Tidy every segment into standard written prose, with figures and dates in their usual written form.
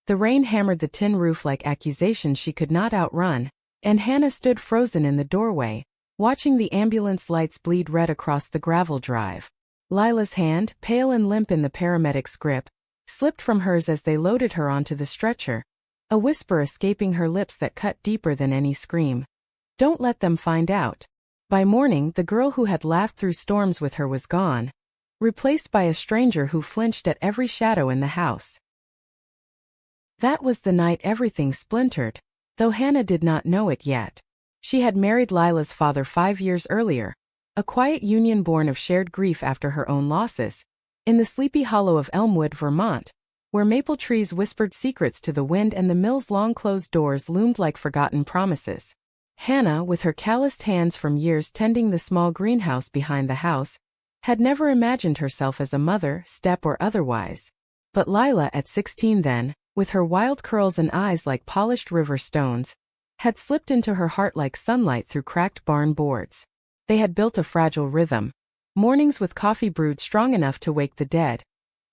The rain hammered the tin roof like accusations she could not outrun, and Hannah stood frozen in the doorway, watching the ambulance lights bleed red across the gravel drive. Lila's hand, pale and limp in the paramedic's grip, slipped from hers as they loaded her onto the stretcher, a whisper escaping her lips that cut deeper than any scream. "Don't let them find out." By morning, the girl who had laughed through storms with her was gone, replaced by a stranger who flinched at every shadow in the house. That was the night everything splintered, though Hannah did not know it yet. She had married Lila's father 5 years earlier, a quiet union born of shared grief after her own losses, in the sleepy hollow of Elmwood, Vermont, where maple trees whispered secrets to the wind and the mill's long-closed doors loomed like forgotten promises. Hannah, with her calloused hands from years tending the small greenhouse behind the house, had never imagined herself as a mother, step or otherwise. But Lila, at 16 then, with her wild curls and eyes like polished river stones, had slipped into her heart like sunlight through cracked barn boards. They had built a fragile rhythm. Mornings with coffee brewed strong enough to wake the dead,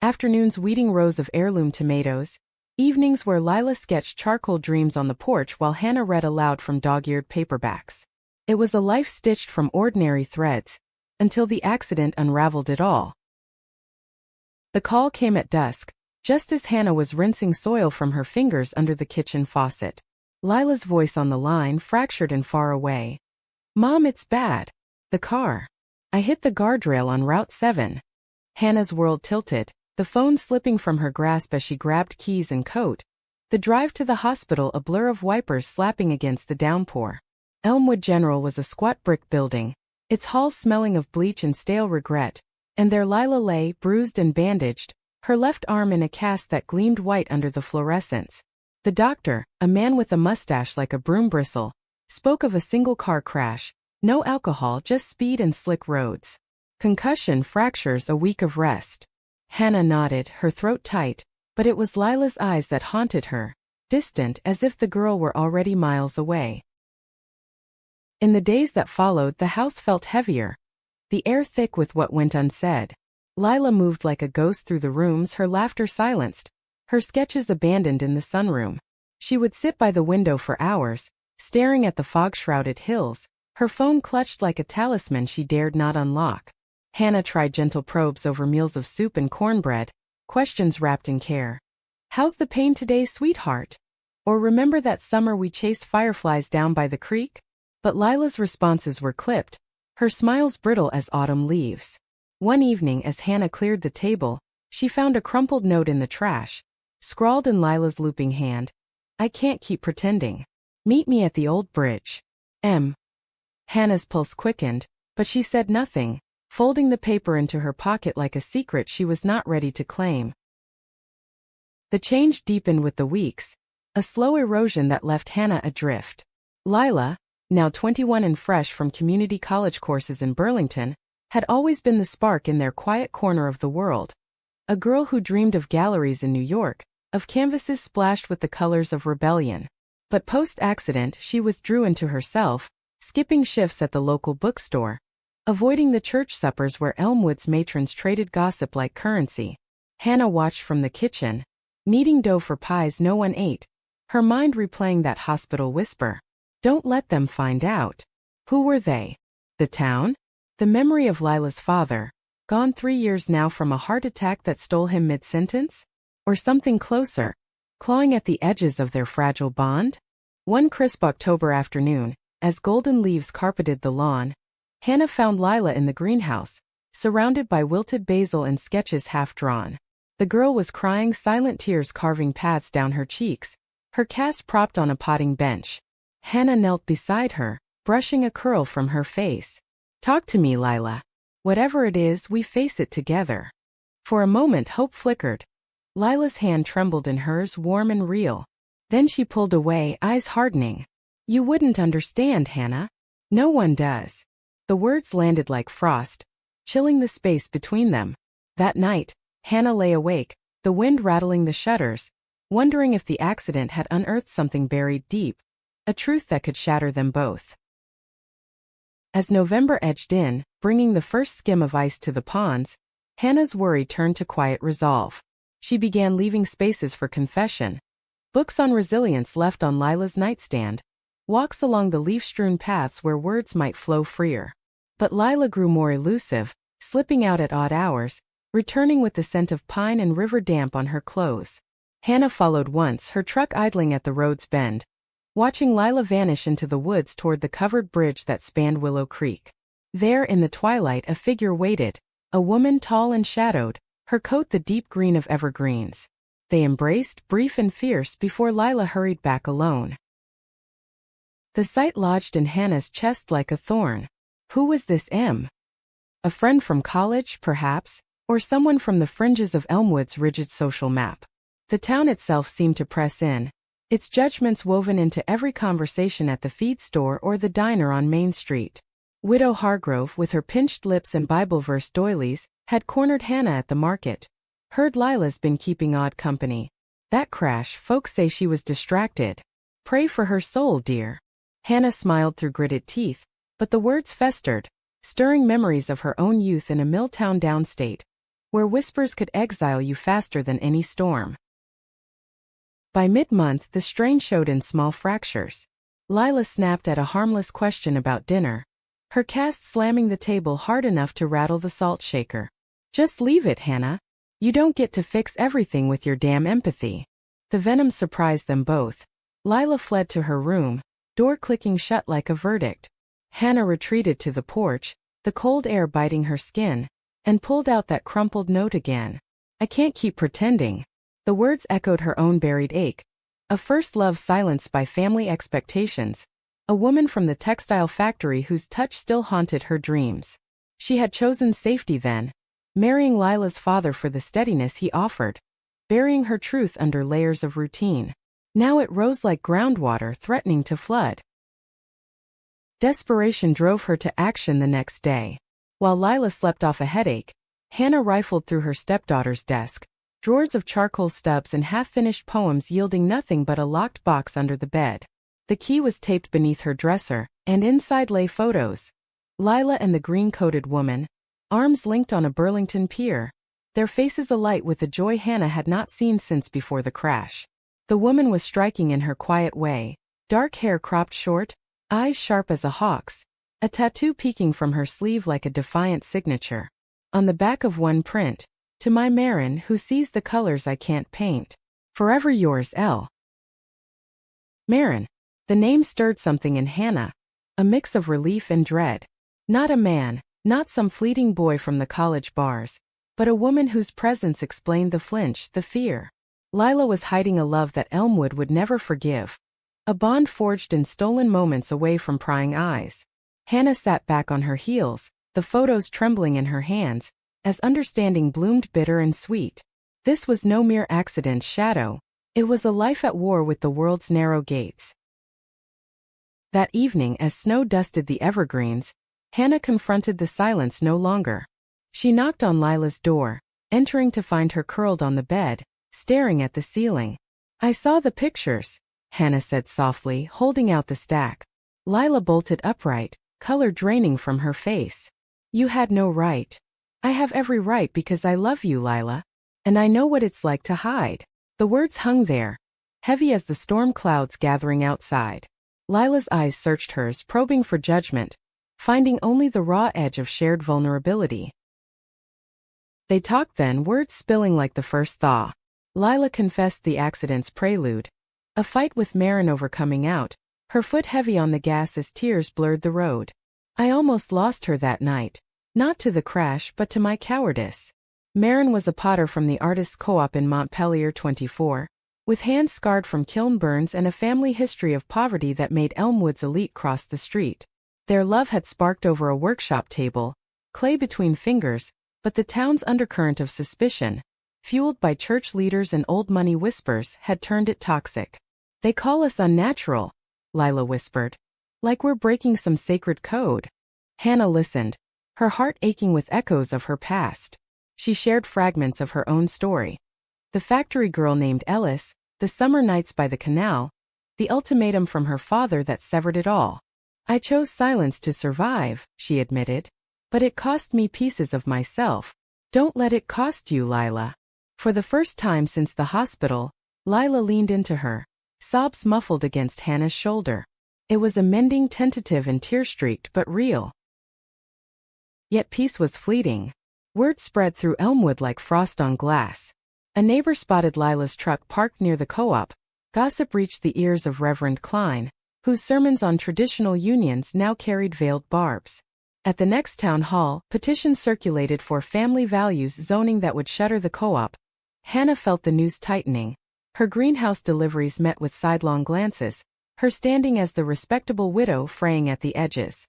afternoons weeding rows of heirloom tomatoes, evenings where Lila sketched charcoal dreams on the porch while Hannah read aloud from dog-eared paperbacks. It was a life stitched from ordinary threads, until the accident unraveled it all. The call came at dusk, just as Hannah was rinsing soil from her fingers under the kitchen faucet. Lila's voice on the line, fractured and far away. "Mom, it's bad. The car. I hit the guardrail on Route 7. Hannah's world tilted, the phone slipping from her grasp as she grabbed keys and coat, the drive to the hospital a blur of wipers slapping against the downpour. Elmwood General was a squat brick building, its halls smelling of bleach and stale regret, and there Lila lay, bruised and bandaged, her left arm in a cast that gleamed white under the fluorescence. The doctor, a man with a mustache like a broom bristle, spoke of a single car crash, no alcohol, just speed and slick roads. Concussion, fractures, a week of rest. Hannah nodded, her throat tight, but it was Lila's eyes that haunted her, distant as if the girl were already miles away. In the days that followed, the house felt heavier, the air thick with what went unsaid. Lila moved like a ghost through the rooms, her laughter silenced, her sketches abandoned in the sunroom. She would sit by the window for hours, staring at the fog-shrouded hills, her phone clutched like a talisman she dared not unlock. Hannah tried gentle probes over meals of soup and cornbread, questions wrapped in care. "How's the pain today, sweetheart?" Or "Remember that summer we chased fireflies down by the creek?" But Lila's responses were clipped, her smiles brittle as autumn leaves. One evening, as Hannah cleared the table, she found a crumpled note in the trash, scrawled in Lila's looping hand. "I can't keep pretending. Meet me at the old bridge. M." Hannah's pulse quickened, but she said nothing, folding the paper into her pocket like a secret she was not ready to claim. The change deepened with the weeks, a slow erosion that left Hannah adrift. Lila, now 21 and fresh from community college courses in Burlington, had always been the spark in their quiet corner of the world. A girl who dreamed of galleries in New York, of canvases splashed with the colors of rebellion. But post-accident, she withdrew into herself, skipping shifts at the local bookstore, avoiding the church suppers where Elmwood's matrons traded gossip like currency. Hannah watched from the kitchen, kneading dough for pies no one ate, her mind replaying that hospital whisper. Don't let them find out. Who were they? The town? The memory of Lila's father, gone 3 years now from a heart attack that stole him mid-sentence? Or something closer, clawing at the edges of their fragile bond? One crisp October afternoon, as golden leaves carpeted the lawn, Hannah found Lila in the greenhouse, surrounded by wilted basil and sketches half-drawn. The girl was crying, silent tears carving paths down her cheeks, her cast propped on a potting bench. Hannah knelt beside her, brushing a curl from her face. "Talk to me, Lila. Whatever it is, we face it together." For a moment hope flickered. Lila's hand trembled in hers, warm and real. Then she pulled away, eyes hardening. "You wouldn't understand, Hannah. No one does." The words landed like frost, chilling the space between them. That night, Hannah lay awake, the wind rattling the shutters, wondering if the accident had unearthed something buried deep, a truth that could shatter them both. As November edged in, bringing the first skim of ice to the ponds, Hannah's worry turned to quiet resolve. She began leaving spaces for confession, Books on resilience left on Lila's nightstand. Walks along the leaf-strewn paths where words might flow freer. But Lila grew more elusive, slipping out at odd hours, returning with the scent of pine and river damp on her clothes. Hannah followed once, her truck idling at the road's bend, watching Lila vanish into the woods toward the covered bridge that spanned Willow Creek. There in the twilight a figure waited, a woman tall and shadowed, her coat the deep green of evergreens. They embraced, brief and fierce, before Lila hurried back alone. The sight lodged in Hannah's chest like a thorn. Who was this M? A friend from college, perhaps, or someone from the fringes of Elmwood's rigid social map. The town itself seemed to press in, its judgments woven into every conversation at the feed store or the diner on Main Street. Widow Hargrove, with her pinched lips and Bible verse doilies, had cornered Hannah at the market. Heard Lila's been keeping odd company. That crash, folks say she was distracted. Pray for her soul, dear. Hannah smiled through gritted teeth, but the words festered, stirring memories of her own youth in a mill town downstate, where whispers could exile you faster than any storm. By mid-month the strain showed in small fractures. Lila snapped at a harmless question about dinner, her cast slamming the table hard enough to rattle the salt shaker. Just leave it, Hannah. You don't get to fix everything with your damn empathy. The venom surprised them both. Lila fled to her room, door clicking shut like a verdict. Hannah retreated to the porch, the cold air biting her skin, and pulled out that crumpled note again. I can't keep pretending. The words echoed her own buried ache. A first love silenced by family expectations. A woman from the textile factory whose touch still haunted her dreams. She had chosen safety then, marrying Lila's father for the steadiness he offered, burying her truth under layers of routine. Now it rose like groundwater threatening to flood. Desperation drove her to action the next day. While Lila slept off a headache, Hannah rifled through her stepdaughter's desk, drawers of charcoal stubs and half-finished poems yielding nothing but a locked box under the bed. The key was taped beneath her dresser, and inside lay photos. Lila and the green-coated woman, arms linked on a Burlington pier, their faces alight with the joy Hannah had not seen since before the crash. The woman was striking in her quiet way, dark hair cropped short, eyes sharp as a hawk's, a tattoo peeking from her sleeve like a defiant signature. On the back of one print, to my Marin who sees the colors I can't paint. Forever yours, L. Marin. The name stirred something in Hannah, a mix of relief and dread. Not a man, not some fleeting boy from the college bars, but a woman whose presence explained the flinch, the fear. Lila was hiding a love that Elmwood would never forgive. A bond forged in stolen moments away from prying eyes. Hannah sat back on her heels, the photos trembling in her hands, as understanding bloomed bitter and sweet. This was no mere accident shadow. It was a life at war with the world's narrow gates. That evening, as snow dusted the evergreens, Hannah confronted the silence no longer. She knocked on Lila's door, entering to find her curled on the bed, staring at the ceiling. I saw the pictures, Hannah said softly, holding out the stack. Lila bolted upright, color draining from her face. You had no right. I have every right because I love you, Lila. And I know what it's like to hide. The words hung there, heavy as the storm clouds gathering outside. Lila's eyes searched hers, probing for judgment, finding only the raw edge of shared vulnerability. They talked then, words spilling like the first thaw. Lila confessed the accident's prelude. A fight with Marin over coming out, her foot heavy on the gas as tears blurred the road. I almost lost her that night. Not to the crash but to my cowardice. Marin was a potter from the Artists' Co-op in Montpelier 24, with hands scarred from kiln burns and a family history of poverty that made Elmwood's elite cross the street. Their love had sparked over a workshop table, clay between fingers, but the town's undercurrent of suspicion, fueled by church leaders and old money whispers, had turned it toxic. They call us unnatural, Lila whispered. Like we're breaking some sacred code. Hannah listened, her heart aching with echoes of her past. She shared fragments of her own story. The factory girl named Ellis, the summer nights by the canal, the ultimatum from her father that severed it all. I chose silence to survive, she admitted. But it cost me pieces of myself. Don't let it cost you, Lila. For the first time since the hospital, Lila leaned into her, sobs muffled against Hannah's shoulder. It was a mending, tentative and tear-streaked but real. Yet peace was fleeting. Word spread through Elmwood like frost on glass. A neighbor spotted Lila's truck parked near the co-op. Gossip reached the ears of Reverend Klein, whose sermons on traditional unions now carried veiled barbs. At the next town hall, petitions circulated for family values zoning that would shutter the co-op. Hannah felt the noose tightening. Her greenhouse deliveries met with sidelong glances, her standing as the respectable widow fraying at the edges.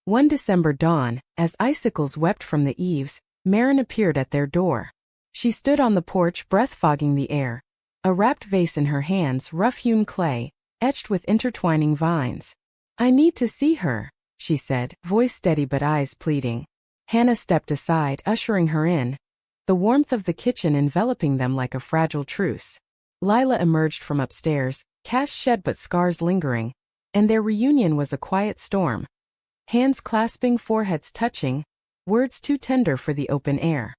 One December dawn, as icicles wept from the eaves, Maren appeared at their door. She stood on the porch, breath fogging the air, a wrapped vase in her hands, rough-hewn clay, etched with intertwining vines. "I need to see her," she said, voice steady but eyes pleading. Hannah stepped aside, ushering her in, the warmth of the kitchen enveloping them like a fragile truce. Lila emerged from upstairs, cast shed but scars lingering, and their reunion was a quiet storm. Hands clasping, foreheads touching, words too tender for the open air.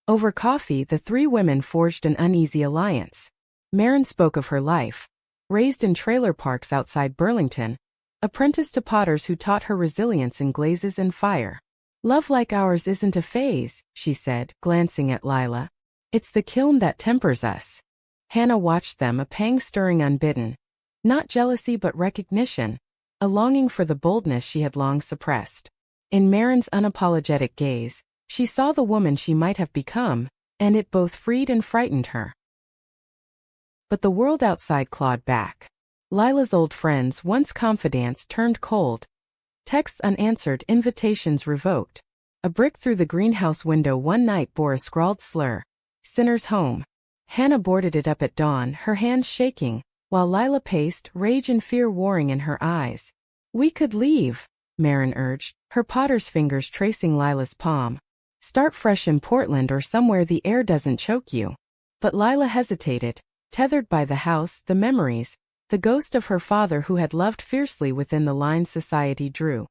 Over coffee, the three women forged an uneasy alliance. Maren spoke of her life. Raised in trailer parks outside Burlington, apprenticed to potters who taught her resilience in glazes and fire. "Love like ours isn't a phase," she said, glancing at Lila. "It's the kiln that tempers us." Hannah watched them, a pang stirring unbidden. Not jealousy but recognition, a longing for the boldness she had long suppressed. In Maren's unapologetic gaze, she saw the woman she might have become, and it both freed and frightened her. But the world outside clawed back. Lila's old friends, once confidants, turned cold. Texts unanswered, invitations revoked. A brick through the greenhouse window one night bore a scrawled slur, "Sinner's Home." Hannah boarded it up at dawn, her hands shaking, while Lila paced, rage and fear warring in her eyes. "We could leave," Maren urged, her potter's fingers tracing Lila's palm. "Start fresh in Portland or somewhere the air doesn't choke you." But Lila hesitated, tethered by the house, the memories, the ghost of her father who had loved fiercely within the lines society drew.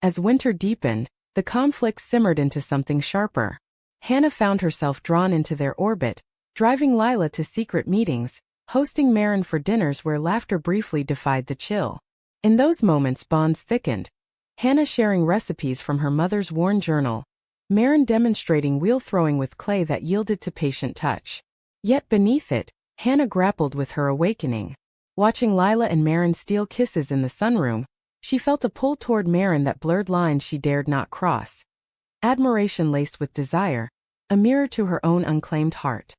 As winter deepened, the conflict simmered into something sharper. Hannah found herself drawn into their orbit, driving Lila to secret meetings, hosting Maren for dinners where laughter briefly defied the chill. In those moments bonds thickened. Hannah sharing recipes from her mother's worn journal, Maren demonstrating wheel-throwing with clay that yielded to patient touch. Yet beneath it, Hannah grappled with her awakening. Watching Lila and Maren steal kisses in the sunroom, she felt a pull toward Maren that blurred lines she dared not cross. Admiration laced with desire, a mirror to her own unclaimed heart.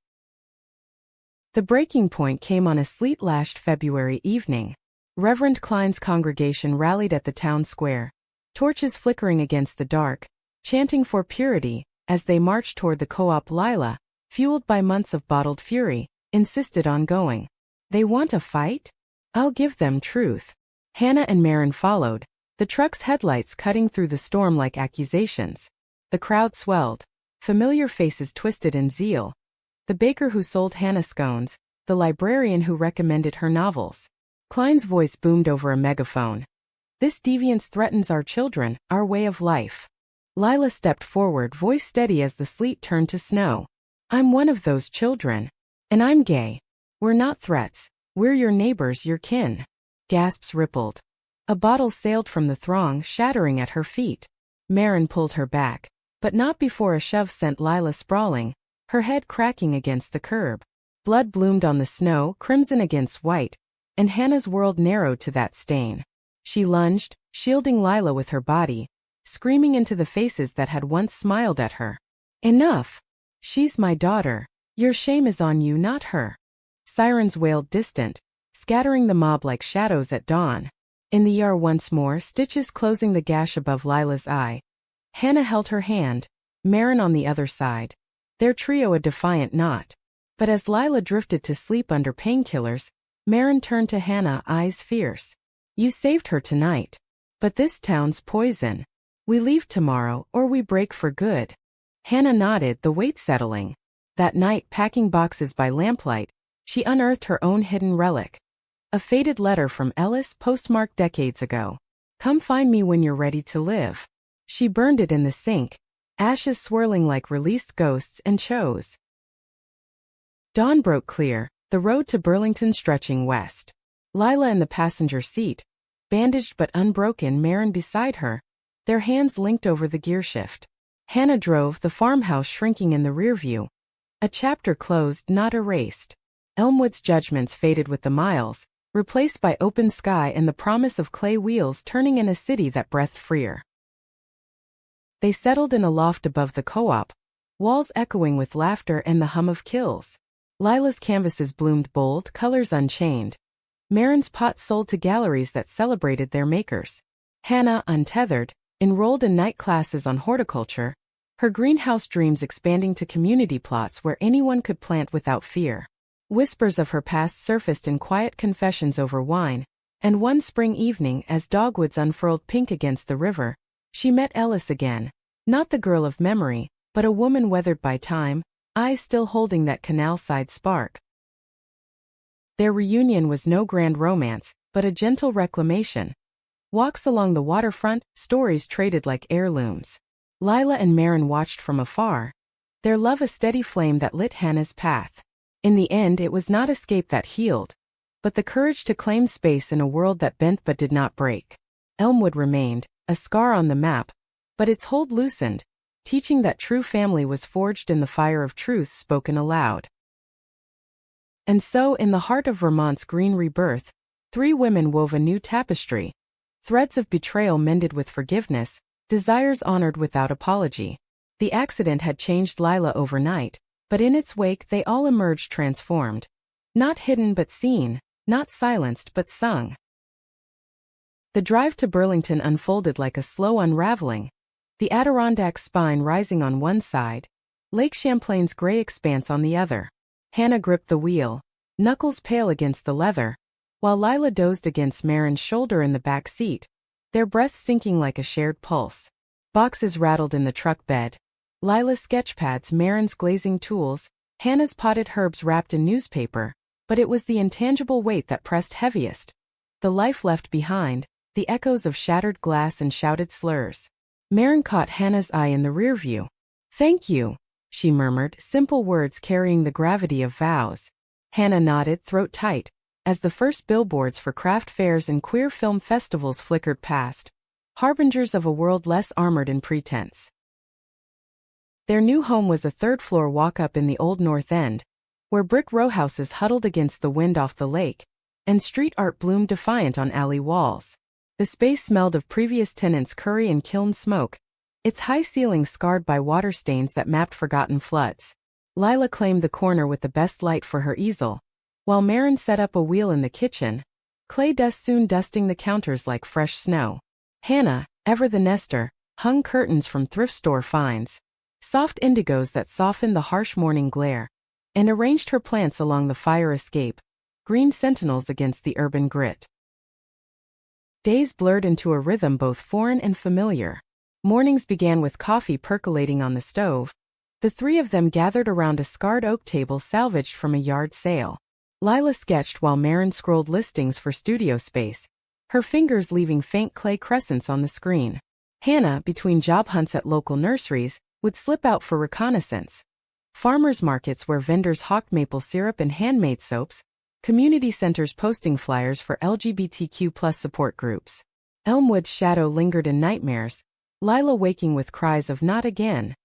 The breaking point came on a sleet-lashed February evening. Reverend Klein's congregation rallied at the town square, torches flickering against the dark, chanting for purity, as they marched toward the co-op. Lila, fueled by months of bottled fury, insisted on going. "They want a fight? I'll give them truth." Hannah and Maren followed, the truck's headlights cutting through the storm like accusations. The crowd swelled, familiar faces twisted in zeal. The baker who sold Hannah scones, the librarian who recommended her novels. Klein's voice boomed over a megaphone. "This deviance threatens our children, our way of life." Lila stepped forward, voice steady as the sleet turned to snow. "I'm one of those children. And I'm gay. We're not threats. We're your neighbors, your kin." Gasps rippled. A bottle sailed from the throng, shattering at her feet. Maren pulled her back, but not before a shove sent Lila sprawling, her head cracking against the curb. Blood bloomed on the snow, crimson against white, and Hannah's world narrowed to that stain. She lunged, shielding Lila with her body, screaming into the faces that had once smiled at her. "Enough! She's my daughter. Your shame is on you, not her." Sirens wailed distant, scattering the mob like shadows at dawn. In the ER once more, stitches closing the gash above Lila's eye. Hannah held her hand, Maren on the other side. Their trio a defiant knot. But as Lila drifted to sleep under painkillers, Maren turned to Hannah, eyes fierce. "You saved her tonight. But this town's poison. We leave tomorrow, or we break for good." Hannah nodded, the weight settling. That night, packing boxes by lamplight, she unearthed her own hidden relic. A faded letter from Ellis, postmarked decades ago. "Come find me when you're ready to live." She burned it in the sink, ashes swirling like released ghosts, and chose Dawn broke clear, the road to Burlington stretching west. Lila in the passenger seat, bandaged but unbroken, Marin beside her, their hands linked over the gearshift. Hannah drove, the farmhouse shrinking in the rearview. A chapter closed, not erased. Elmwood's judgments faded with the miles, replaced by open sky and the promise of clay wheels turning in a city that breathed freer. They settled in a loft above the co-op, walls echoing with laughter and the hum of kills. Lila's canvases bloomed bold, colors unchained. Marin's pots sold to galleries that celebrated their makers. Hannah, untethered, enrolled in night classes on horticulture, her greenhouse dreams expanding to community plots where anyone could plant without fear. Whispers of her past surfaced in quiet confessions over wine, and one spring evening as dogwoods unfurled pink against the river, she met Ellis again, not the girl of memory, but a woman weathered by time, eyes still holding that canal-side spark. Their reunion was no grand romance, but a gentle reclamation. Walks along the waterfront, stories traded like heirlooms. Lila and Marin watched from afar, their love a steady flame that lit Hannah's path. In the end, it was not escape that healed, but the courage to claim space in a world that bent but did not break. Elmwood remained, a scar on the map, but its hold loosened, teaching that true family was forged in the fire of truth spoken aloud. And so, in the heart of Vermont's green rebirth, three women wove a new tapestry, threads of betrayal mended with forgiveness, desires honored without apology. The accident had changed Lila overnight, but in its wake they all emerged transformed. Not hidden but seen, not silenced but sung. The drive to Burlington unfolded like a slow unraveling, the Adirondack spine rising on one side, Lake Champlain's gray expanse on the other. Hannah gripped the wheel, knuckles pale against the leather, while Lila dozed against Marin's shoulder in the back seat, their breath sinking like a shared pulse. Boxes rattled in the truck bed. Lila's sketchpads, Marin's glazing tools, Hannah's potted herbs wrapped in newspaper, but it was the intangible weight that pressed heaviest. The life left behind, the echoes of shattered glass and shouted slurs. Marin caught Hannah's eye in the rearview. "Thank you," she murmured, simple words carrying the gravity of vows. Hannah nodded, throat tight, as the first billboards for craft fairs and queer film festivals flickered past, harbingers of a world less armored in pretense. Their new home was a third-floor walk-up in the old North End, where brick rowhouses huddled against the wind off the lake, and street art bloomed defiant on alley walls. The space smelled of previous tenants' curry and kiln smoke, its high ceilings scarred by water stains that mapped forgotten floods. Lila claimed the corner with the best light for her easel, while Marin set up a wheel in the kitchen, clay dust soon dusting the counters like fresh snow. Hannah, ever the nester, hung curtains from thrift store finds, soft indigos that softened the harsh morning glare, and arranged her plants along the fire escape, green sentinels against the urban grit. Days blurred into a rhythm both foreign and familiar. Mornings began with coffee percolating on the stove. The three of them gathered around a scarred oak table salvaged from a yard sale. Lila sketched while Marin scrolled listings for studio space, her fingers leaving faint clay crescents on the screen. Hannah, between job hunts at local nurseries, would slip out for reconnaissance. Farmers markets where vendors hawked maple syrup and handmade soaps, community centers posting flyers for LGBTQ+ support groups. Elmwood's shadow lingered in nightmares, Lila waking with cries of "not again."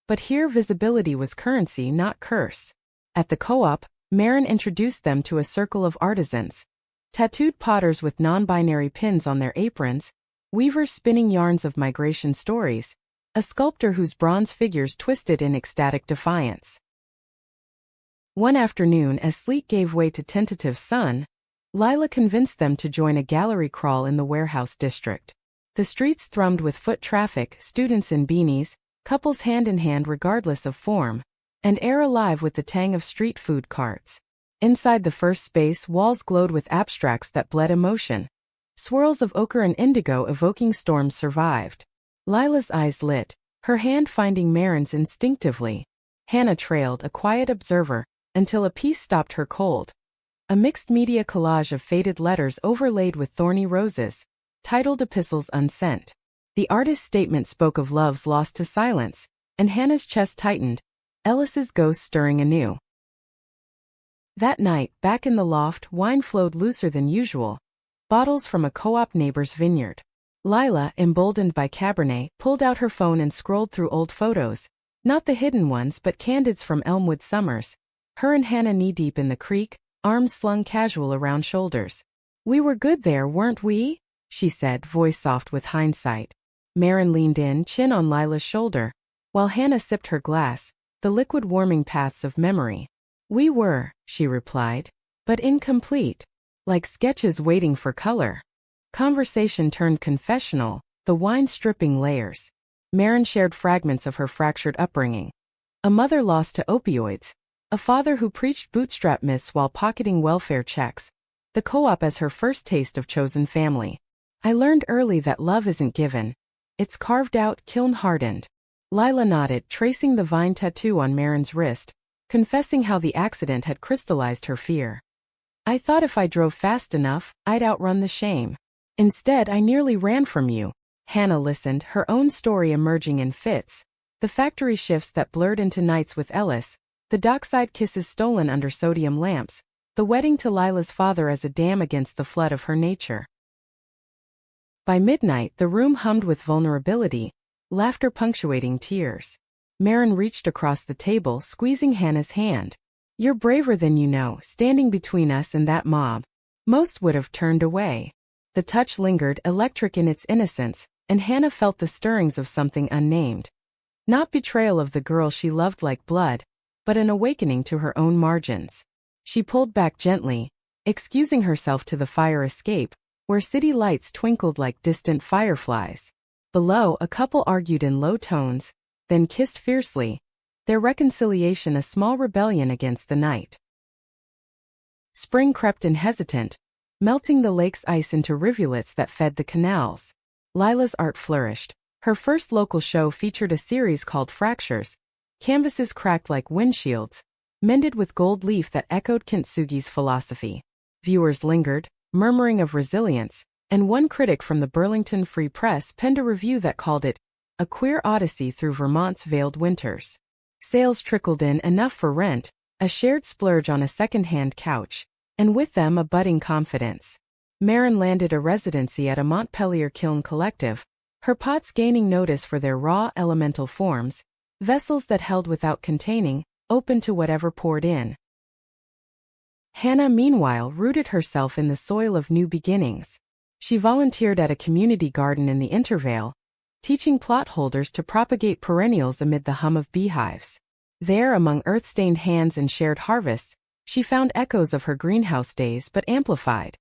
But here visibility was currency, not curse. At the co-op, Marin introduced them to a circle of artisans. Tattooed potters with non-binary pins on their aprons, weavers spinning yarns of migration stories, a sculptor whose bronze figures twisted in ecstatic defiance. One afternoon, as sleet gave way to tentative sun, Lila convinced them to join a gallery crawl in the warehouse district. The streets thrummed with foot traffic, students in beanies, couples hand in hand regardless of form, and air alive with the tang of street food carts. Inside the first space, walls glowed with abstracts that bled emotion. Swirls of ochre and indigo evoking storms survived. Lila's eyes lit, her hand finding Marin's instinctively. Hannah trailed, a quiet observer, until a piece stopped her cold. A mixed media collage of faded letters overlaid with thorny roses, titled Epistles Unsent. The artist's statement spoke of loves lost to silence, and Hannah's chest tightened, Ellis's ghost stirring anew. That night, back in the loft, wine flowed looser than usual. Bottles from a co-op neighbor's vineyard. Lila, emboldened by Cabernet, pulled out her phone and scrolled through old photos. Not the hidden ones but candids from Elmwood summers. Her and Hannah knee-deep in the creek, arms slung casual around shoulders. "We were good there, weren't we?" she said, voice soft with hindsight. Maren leaned in, chin on Lila's shoulder, while Hannah sipped her glass, the liquid warming paths of memory. "We were," she replied, "but incomplete. Like sketches waiting for color." Conversation turned confessional, the wine stripping layers. Maren shared fragments of her fractured upbringing. A mother lost to opioids, a father who preached bootstrap myths while pocketing welfare checks, the co-op as her first taste of chosen family. "I learned early that love isn't given. It's carved out, kiln-hardened." Lila nodded, tracing the vine tattoo on Maren's wrist, confessing how the accident had crystallized her fear. "I thought if I drove fast enough, I'd outrun the shame. Instead, I nearly ran from you." Hannah listened, her own story emerging in fits. The factory shifts that blurred into nights with Ellis, the dockside kisses stolen under sodium lamps, the wedding to Lila's father as a dam against the flood of her nature. By midnight, the room hummed with vulnerability, laughter punctuating tears. Maren reached across the table, squeezing Hannah's hand. "You're braver than you know, standing between us and that mob. Most would have turned away." The touch lingered, electric in its innocence, and Hannah felt the stirrings of something unnamed. Not betrayal of the girl she loved like blood, but an awakening to her own margins. She pulled back gently, excusing herself to the fire escape, where city lights twinkled like distant fireflies. Below, a couple argued in low tones, then kissed fiercely, their reconciliation a small rebellion against the night. Spring crept in hesitant, melting the lake's ice into rivulets that fed the canals. Lila's art flourished. Her first local show featured a series called Fractures, canvases cracked like windshields, mended with gold leaf that echoed Kintsugi's philosophy. Viewers lingered, murmuring of resilience, and one critic from the Burlington Free Press penned a review that called it a queer odyssey through Vermont's veiled winters. Sales trickled in, enough for rent, a shared splurge on a second-hand couch, and with them a budding confidence. Maren landed a residency at a Montpelier kiln collective, her pots gaining notice for their raw, elemental forms, vessels that held without containing, open to whatever poured in. Hannah, meanwhile, rooted herself in the soil of new beginnings. She volunteered at a community garden in the Intervale, teaching plot holders to propagate perennials amid the hum of beehives. There, among earth-stained hands and shared harvests, she found echoes of her greenhouse days but amplified.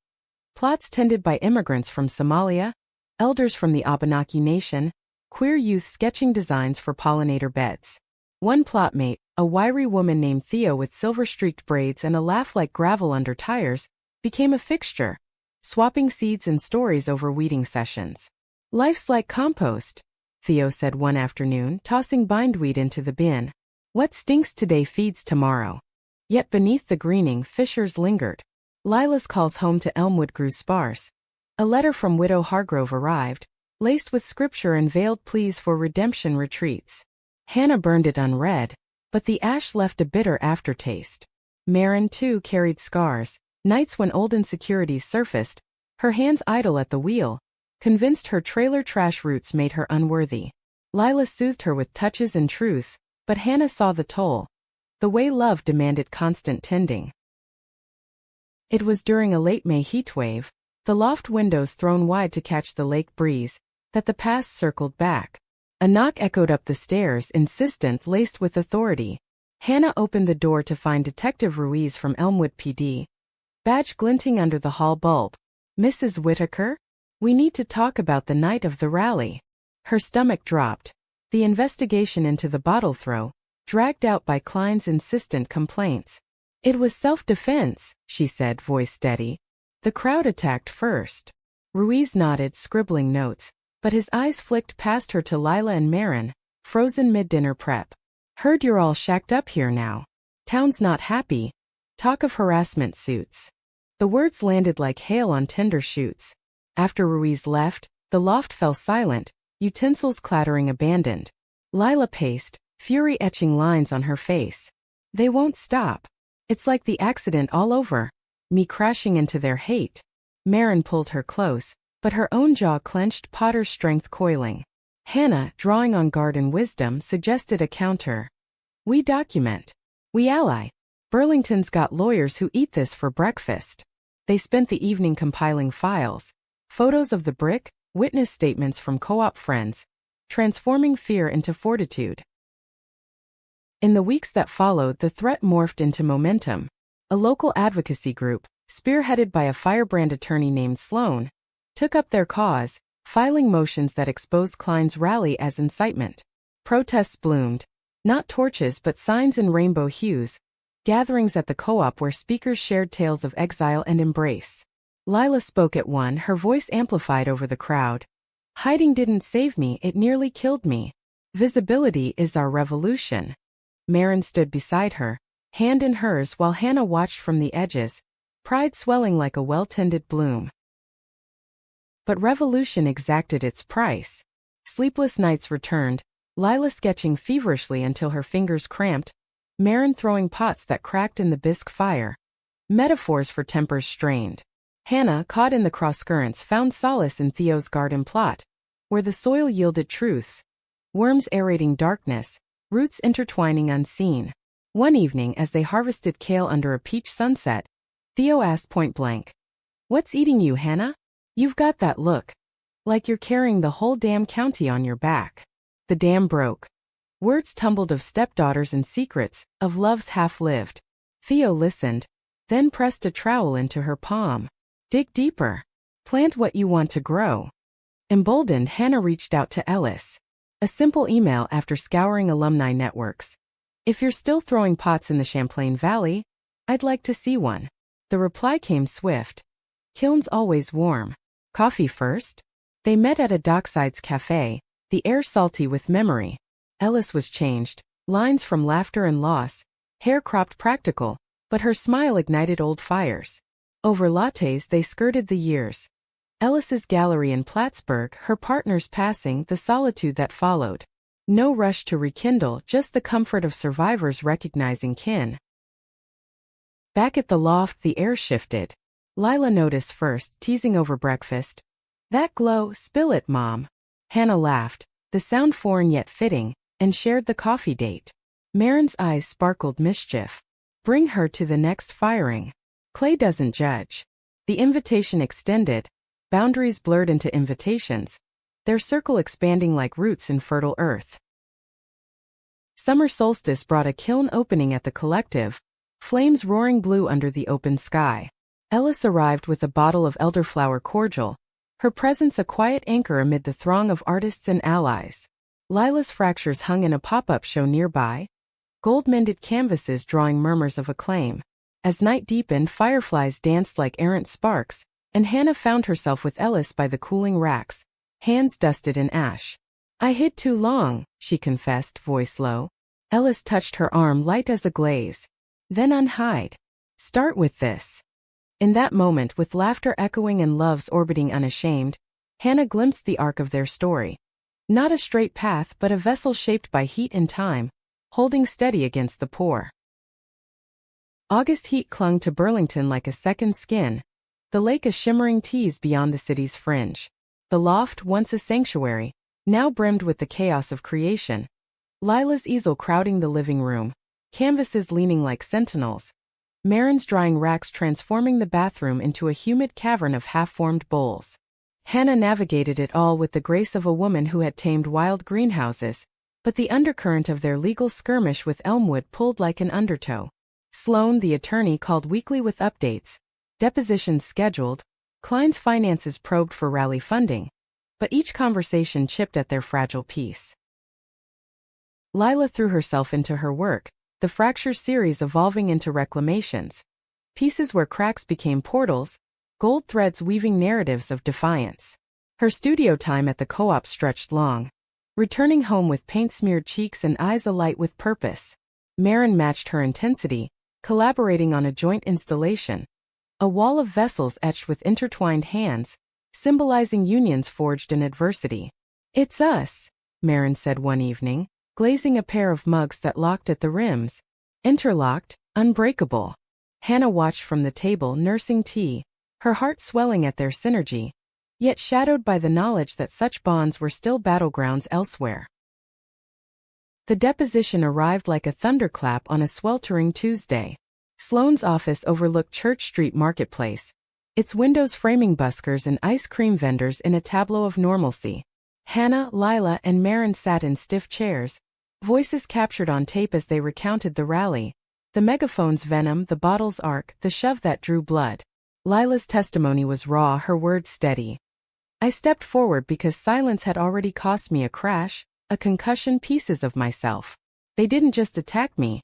Plots tended by immigrants from Somalia, elders from the Abenaki Nation, queer youth sketching designs for pollinator beds. One plotmate, a wiry woman named Theo with silver-streaked braids and a laugh like gravel under tires, became a fixture, swapping seeds and stories over weeding sessions. "Life's like compost," Theo said one afternoon, tossing bindweed into the bin. "What stinks today feeds tomorrow." Yet beneath the greening, fissures lingered. Lila's calls home to Elmwood grew sparse. A letter from Widow Hargrove arrived, laced with scripture and veiled pleas for redemption retreats. Hannah burned it unread, but the ash left a bitter aftertaste. Maren, too, carried scars, nights when old insecurities surfaced, her hands idle at the wheel, convinced her trailer trash roots made her unworthy. Lila soothed her with touches and truths, but Hannah saw the toll. The way love demanded constant tending. It was during a late May heatwave, the loft windows thrown wide to catch the lake breeze, that the past circled back. A knock echoed up the stairs, insistent, laced with authority. Hannah opened the door to find Detective Ruiz from Elmwood PD, badge glinting under the hall bulb. "Mrs. Whitaker? We need to talk about the night of the rally." Her stomach dropped. The investigation into the bottle throw, dragged out by Klein's insistent complaints. "It was self-defense," she said, voice steady. "The crowd attacked first." Ruiz nodded, scribbling notes, but his eyes flicked past her to Lila and Maren, frozen mid-dinner prep. "Heard you're all shacked up here now. Town's not happy. Talk of harassment suits." The words landed like hail on tender shoots. After Ruiz left, the loft fell silent, utensils clattering abandoned. Lila paced, fury etching lines on her face. "They won't stop. It's like the accident all over. Me crashing into their hate. Maren pulled her close, but her own jaw clenched, Potter's strength coiling. Hannah, drawing on garden wisdom, suggested a counter. We document. We ally. Burlington's got lawyers who eat this for breakfast. They spent the evening compiling files. Photos of the brick, witness statements from co-op friends. Transforming fear into fortitude. In the weeks that followed, the threat morphed into momentum. A local advocacy group, spearheaded by a firebrand attorney named Sloan, took up their cause, filing motions that exposed Klein's rally as incitement. Protests bloomed. Not torches but signs in rainbow hues. Gatherings at the co-op where speakers shared tales of exile and embrace. Lila spoke at one, her voice amplified over the crowd. Hiding didn't save me, it nearly killed me. Visibility is our revolution. Maren stood beside her, hand in hers, while Hannah watched from the edges, pride swelling like a well-tended bloom. But revolution exacted its price. Sleepless nights returned, Lila sketching feverishly until her fingers cramped, Maren throwing pots that cracked in the bisque fire. Metaphors for tempers strained. Hannah, caught in the crosscurrents, found solace in Theo's garden plot, where the soil yielded truths. Worms aerating darkness, roots intertwining unseen. One evening, as they harvested kale under a peach sunset, Theo asked point-blank, "What's eating you, Hannah? You've got that look. Like you're carrying the whole damn county on your back." The dam broke. Words tumbled of stepdaughters and secrets, of loves half-lived. Theo listened, then pressed a trowel into her palm. Dig deeper. Plant what you want to grow. Emboldened, Hannah reached out to Ellis. A simple email after scouring alumni networks. "If you're still throwing pots in the Champlain Valley, I'd like to see one." The reply came swift. "Kiln's always warm. Coffee first?" They met at a docksides cafe, the air salty with memory. Ellis was changed, lines from laughter and loss, hair cropped practical, but her smile ignited old fires. Over lattes they skirted the years. Ellis's gallery in Plattsburgh, her partner's passing, the solitude that followed. No rush to rekindle, just the comfort of survivors recognizing kin. Back at the loft, the air shifted. Lila noticed first, teasing over breakfast. "That glow, spill it, Mom." Hannah laughed, the sound foreign yet fitting, and shared the coffee date. Maren's eyes sparkled mischief. "Bring her to the next firing. Clay doesn't judge." The invitation extended, boundaries blurred into invitations, their circle expanding like roots in fertile earth. Summer solstice brought a kiln opening at the collective, flames roaring blue under the open sky. Ellis arrived with a bottle of elderflower cordial, her presence a quiet anchor amid the throng of artists and allies. Lila's fractures hung in a pop-up show nearby, gold-mended canvases drawing murmurs of acclaim. As night deepened, fireflies danced like errant sparks, and Hannah found herself with Ellis by the cooling racks, hands dusted in ash. "I hid too long," she confessed, voice low. Ellis touched her arm, light as a glaze. "Then unhide. Start with this." In that moment, with laughter echoing and loves orbiting unashamed, Hannah glimpsed the arc of their story. Not a straight path, but a vessel shaped by heat and time, holding steady against the pour. August heat clung to Burlington like a second skin, the lake a shimmering tease beyond the city's fringe. The loft, once a sanctuary, now brimmed with the chaos of creation. Lila's easel crowding the living room, canvases leaning like sentinels. Maren's drying racks transforming the bathroom into a humid cavern of half-formed bowls. Hannah navigated it all with the grace of a woman who had tamed wild greenhouses, but the undercurrent of their legal skirmish with Elmwood pulled like an undertow. Sloan, the attorney, called weekly with updates, depositions scheduled, Klein's finances probed for rally funding, but each conversation chipped at their fragile peace. Lila threw herself into her work, the fracture series evolving into reclamations, pieces where cracks became portals, gold threads weaving narratives of defiance. Her studio time at the co-op stretched long, returning home with paint-smeared cheeks and eyes alight with purpose. Maren matched her intensity, collaborating on a joint installation, a wall of vessels etched with intertwined hands, symbolizing unions forged in adversity. "It's us," Maren said one evening, glazing a pair of mugs that locked at the rims, interlocked, unbreakable. Hannah watched from the table nursing tea, her heart swelling at their synergy, yet shadowed by the knowledge that such bonds were still battlegrounds elsewhere. The deposition arrived like a thunderclap on a sweltering Tuesday. Sloane's office overlooked Church Street Marketplace, its windows framing buskers and ice cream vendors in a tableau of normalcy. Hannah, Lila, and Maren sat in stiff chairs, voices captured on tape as they recounted the rally. The megaphone's venom, the bottle's arc, the shove that drew blood. Lila's testimony was raw, her words steady. I stepped forward because silence had already cost me a crash, a concussion, pieces of myself. They didn't just attack me.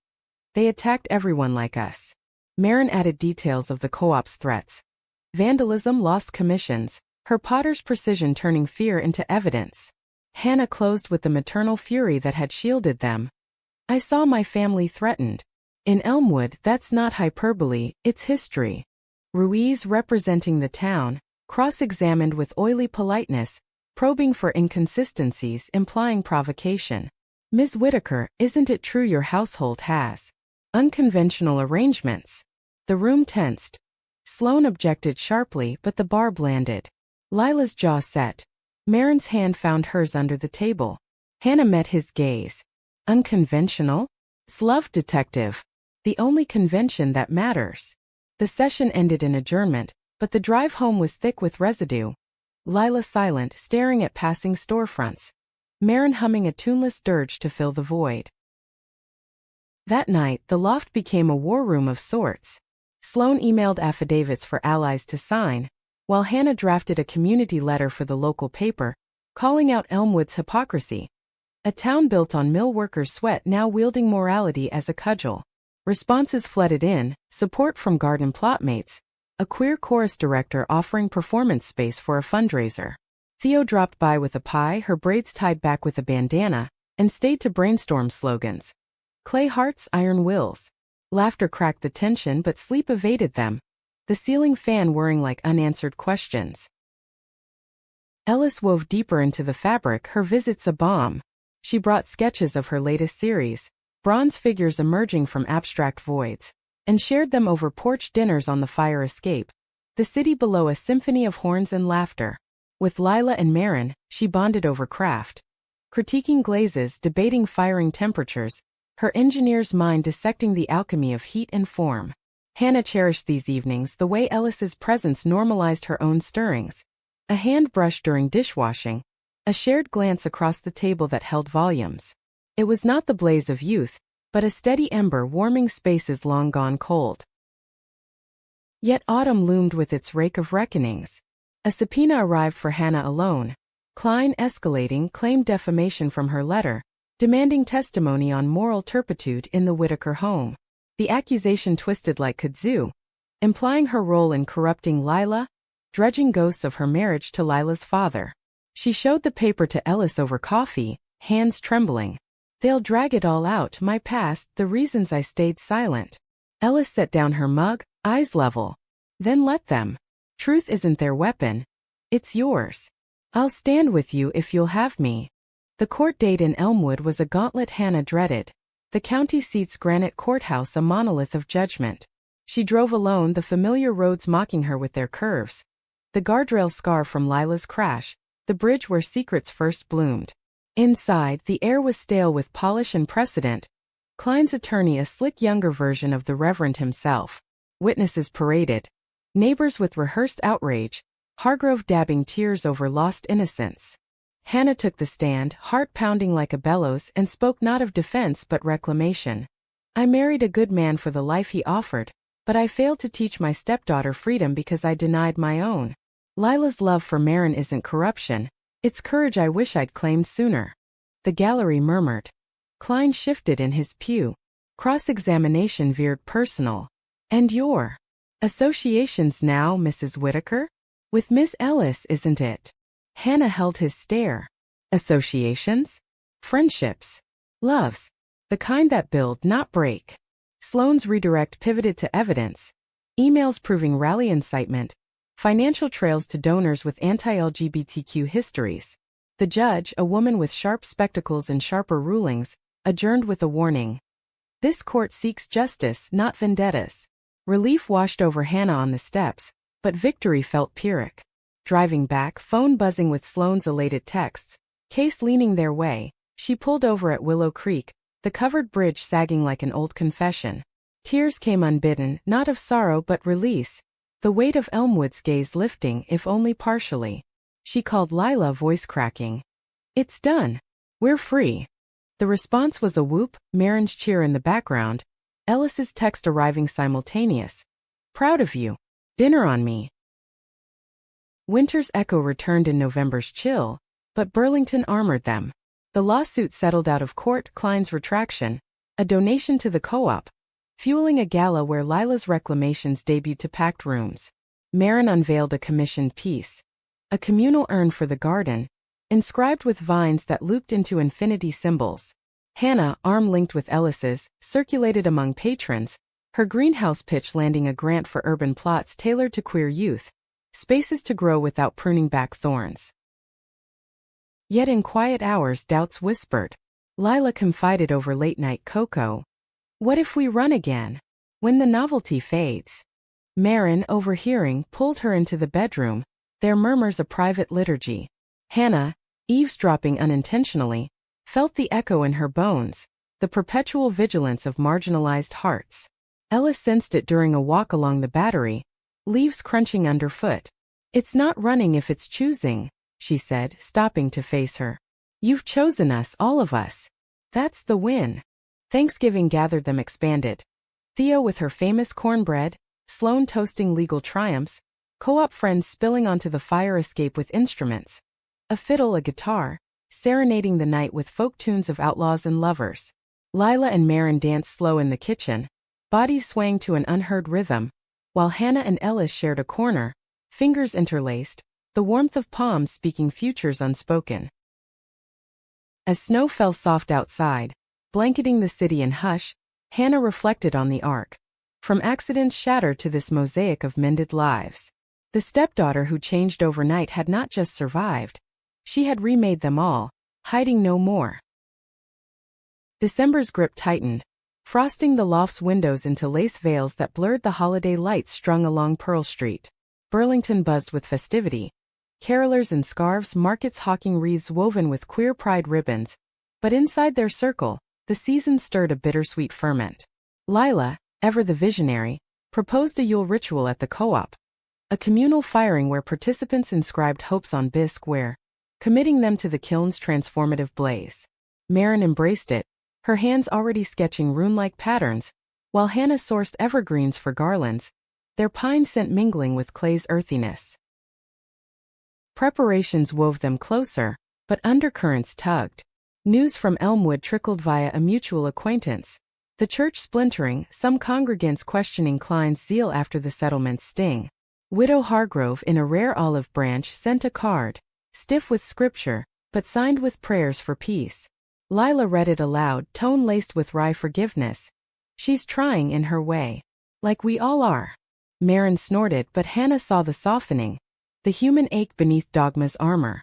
They attacked everyone like us. Maren added details of the co-op's threats. Vandalism, lost commissions, her Potter's precision turning fear into evidence. Hannah closed with the maternal fury that had shielded them. I saw my family threatened. In Elmwood, that's not hyperbole, it's history. Ruiz, representing the town, cross-examined with oily politeness, probing for inconsistencies, implying provocation. Ms. Whitaker, isn't it true your household has unconventional arrangements? The room tensed. Sloane objected sharply, but the barb landed. Lila's jaw set. Maren's hand found hers under the table. Hannah met his gaze. Unconventional? Slove detective. The only convention that matters. The session ended in adjournment, but the drive home was thick with residue. Lila silent, staring at passing storefronts. Maren humming a tuneless dirge to fill the void. That night, the loft became a war room of sorts. Sloane emailed affidavits for allies to sign, while Hannah drafted a community letter for the local paper, calling out Elmwood's hypocrisy. A town built on mill workers' sweat now wielding morality as a cudgel. Responses flooded in, support from garden plotmates, a queer chorus director offering performance space for a fundraiser. Theo dropped by with a pie, her braids tied back with a bandana, and stayed to brainstorm slogans. Clay hearts, iron wills. Laughter cracked the tension, but sleep evaded them, the ceiling fan whirring like unanswered questions. Ellis wove deeper into the fabric, her visits a bomb. She brought sketches of her latest series, bronze figures emerging from abstract voids, and shared them over porch dinners on the fire escape. The city below, a symphony of horns and laughter. With Lila and Maren, she bonded over craft. Critiquing glazes, debating firing temperatures, her engineer's mind dissecting the alchemy of heat and form. Hannah cherished these evenings the way Ellis's presence normalized her own stirrings. A hand brush during dishwashing, a shared glance across the table that held volumes. It was not the blaze of youth, but a steady ember warming spaces long gone cold. Yet autumn loomed with its rake of reckonings. A subpoena arrived for Hannah alone. Klein, escalating, claimed defamation from her letter, demanding testimony on moral turpitude in the Whitaker home. The accusation twisted like kudzu, implying her role in corrupting Lila, dredging ghosts of her marriage to Lila's father. She showed the paper to Ellis over coffee, hands trembling. They'll drag it all out, my past, the reasons I stayed silent. Ellis set down her mug, eyes level. Then let them. Truth isn't their weapon. It's yours. I'll stand with you if you'll have me. The court date in Elmwood was a gauntlet Hannah dreaded. The county seat's granite courthouse, a monolith of judgment. She drove alone, the familiar roads mocking her with their curves. The guardrail scar from Lila's crash, the bridge where secrets first bloomed. Inside, the air was stale with polish and precedent. Klein's attorney, a slick younger version of the Reverend himself. Witnesses paraded. Neighbors with rehearsed outrage. Hargrove dabbing tears over lost innocence. Hannah took the stand, heart pounding like a bellows, and spoke not of defense but reclamation. I married a good man for the life he offered, but I failed to teach my stepdaughter freedom because I denied my own. Lila's love for Maren isn't corruption. It's courage I wish I'd claimed sooner. The gallery murmured. Klein shifted in his pew. Cross-examination veered personal. And your associations now, Mrs. Whitaker? With Miss Ellis, isn't it? Hannah held his stare. Associations? Friendships. Loves. The kind that build, not break. Sloane's redirect pivoted to evidence. Emails proving rally incitement. Financial trails to donors with anti-LGBTQ histories. The judge, a woman with sharp spectacles and sharper rulings, adjourned with a warning. This court seeks justice, not vendettas. Relief washed over Hannah on the steps, but victory felt Pyrrhic. Driving back, phone buzzing with Sloane's elated texts, Case leaning their way, she pulled over at Willow Creek, the covered bridge sagging like an old confession. Tears came unbidden, not of sorrow but release, the weight of Elmwood's gaze lifting if only partially. She called Lila, voice cracking. "It's done. We're free." The response was a whoop, Marin's cheer in the background, Ellis's text arriving simultaneous. "Proud of you. Dinner on me." Winter's echo returned in November's chill, but Burlington armored them. The lawsuit settled out of court, Klein's retraction, a donation to the co-op, fueling a gala where Lila's reclamations debuted to packed rooms. Marin unveiled a commissioned piece, a communal urn for the garden, inscribed with vines that looped into infinity symbols. Hannah, arm linked with Ellis's, circulated among patrons, her greenhouse pitch landing a grant for urban plots tailored to queer youth, spaces to grow without pruning back thorns. Yet in quiet hours doubts whispered. Lila confided over late-night cocoa. "What if we run again? When the novelty fades?" Marin, overhearing, pulled her into the bedroom, their murmurs a private liturgy. Hannah, eavesdropping unintentionally, felt the echo in her bones, the perpetual vigilance of marginalized hearts. Ellis sensed it during a walk along the Battery, leaves crunching underfoot. "It's not running if it's choosing," she said, stopping to face her. "You've chosen us, all of us. That's the win." Thanksgiving gathered them expanded. Theo with her famous cornbread, Sloane toasting legal triumphs, co-op friends spilling onto the fire escape with instruments. A fiddle, a guitar, serenading the night with folk tunes of outlaws and lovers. Lila and Marin danced slow in the kitchen, bodies swaying to an unheard rhythm, while Hannah and Ellis shared a corner, fingers interlaced, the warmth of palms speaking futures unspoken. As snow fell soft outside, blanketing the city in hush, Hannah reflected on the arc. From accidents shattered to this mosaic of mended lives. The stepdaughter who changed overnight had not just survived, she had remade them all, hiding no more. December's grip tightened, frosting the loft's windows into lace veils that blurred the holiday lights strung along Pearl Street. Burlington buzzed with festivity. Carolers in scarves, markets hawking wreaths woven with queer pride ribbons, but inside their circle, the season stirred a bittersweet ferment. Lila, ever the visionary, proposed a Yule ritual at the co-op, a communal firing where participants inscribed hopes on bisque, committing them to the kiln's transformative blaze. Marin embraced it, her hands already sketching rune-like patterns, while Hannah sourced evergreens for garlands, their pine scent mingling with clay's earthiness. Preparations wove them closer, but undercurrents tugged. News from Elmwood trickled via a mutual acquaintance, the church splintering, some congregants questioning Klein's zeal after the settlement's sting. Widow Hargrove, in a rare olive branch, sent a card, stiff with scripture, but signed with prayers for peace. Lila read it aloud, tone laced with wry forgiveness. "She's trying in her way. Like we all are." Marin snorted, but Hannah saw the softening, the human ache beneath dogma's armor.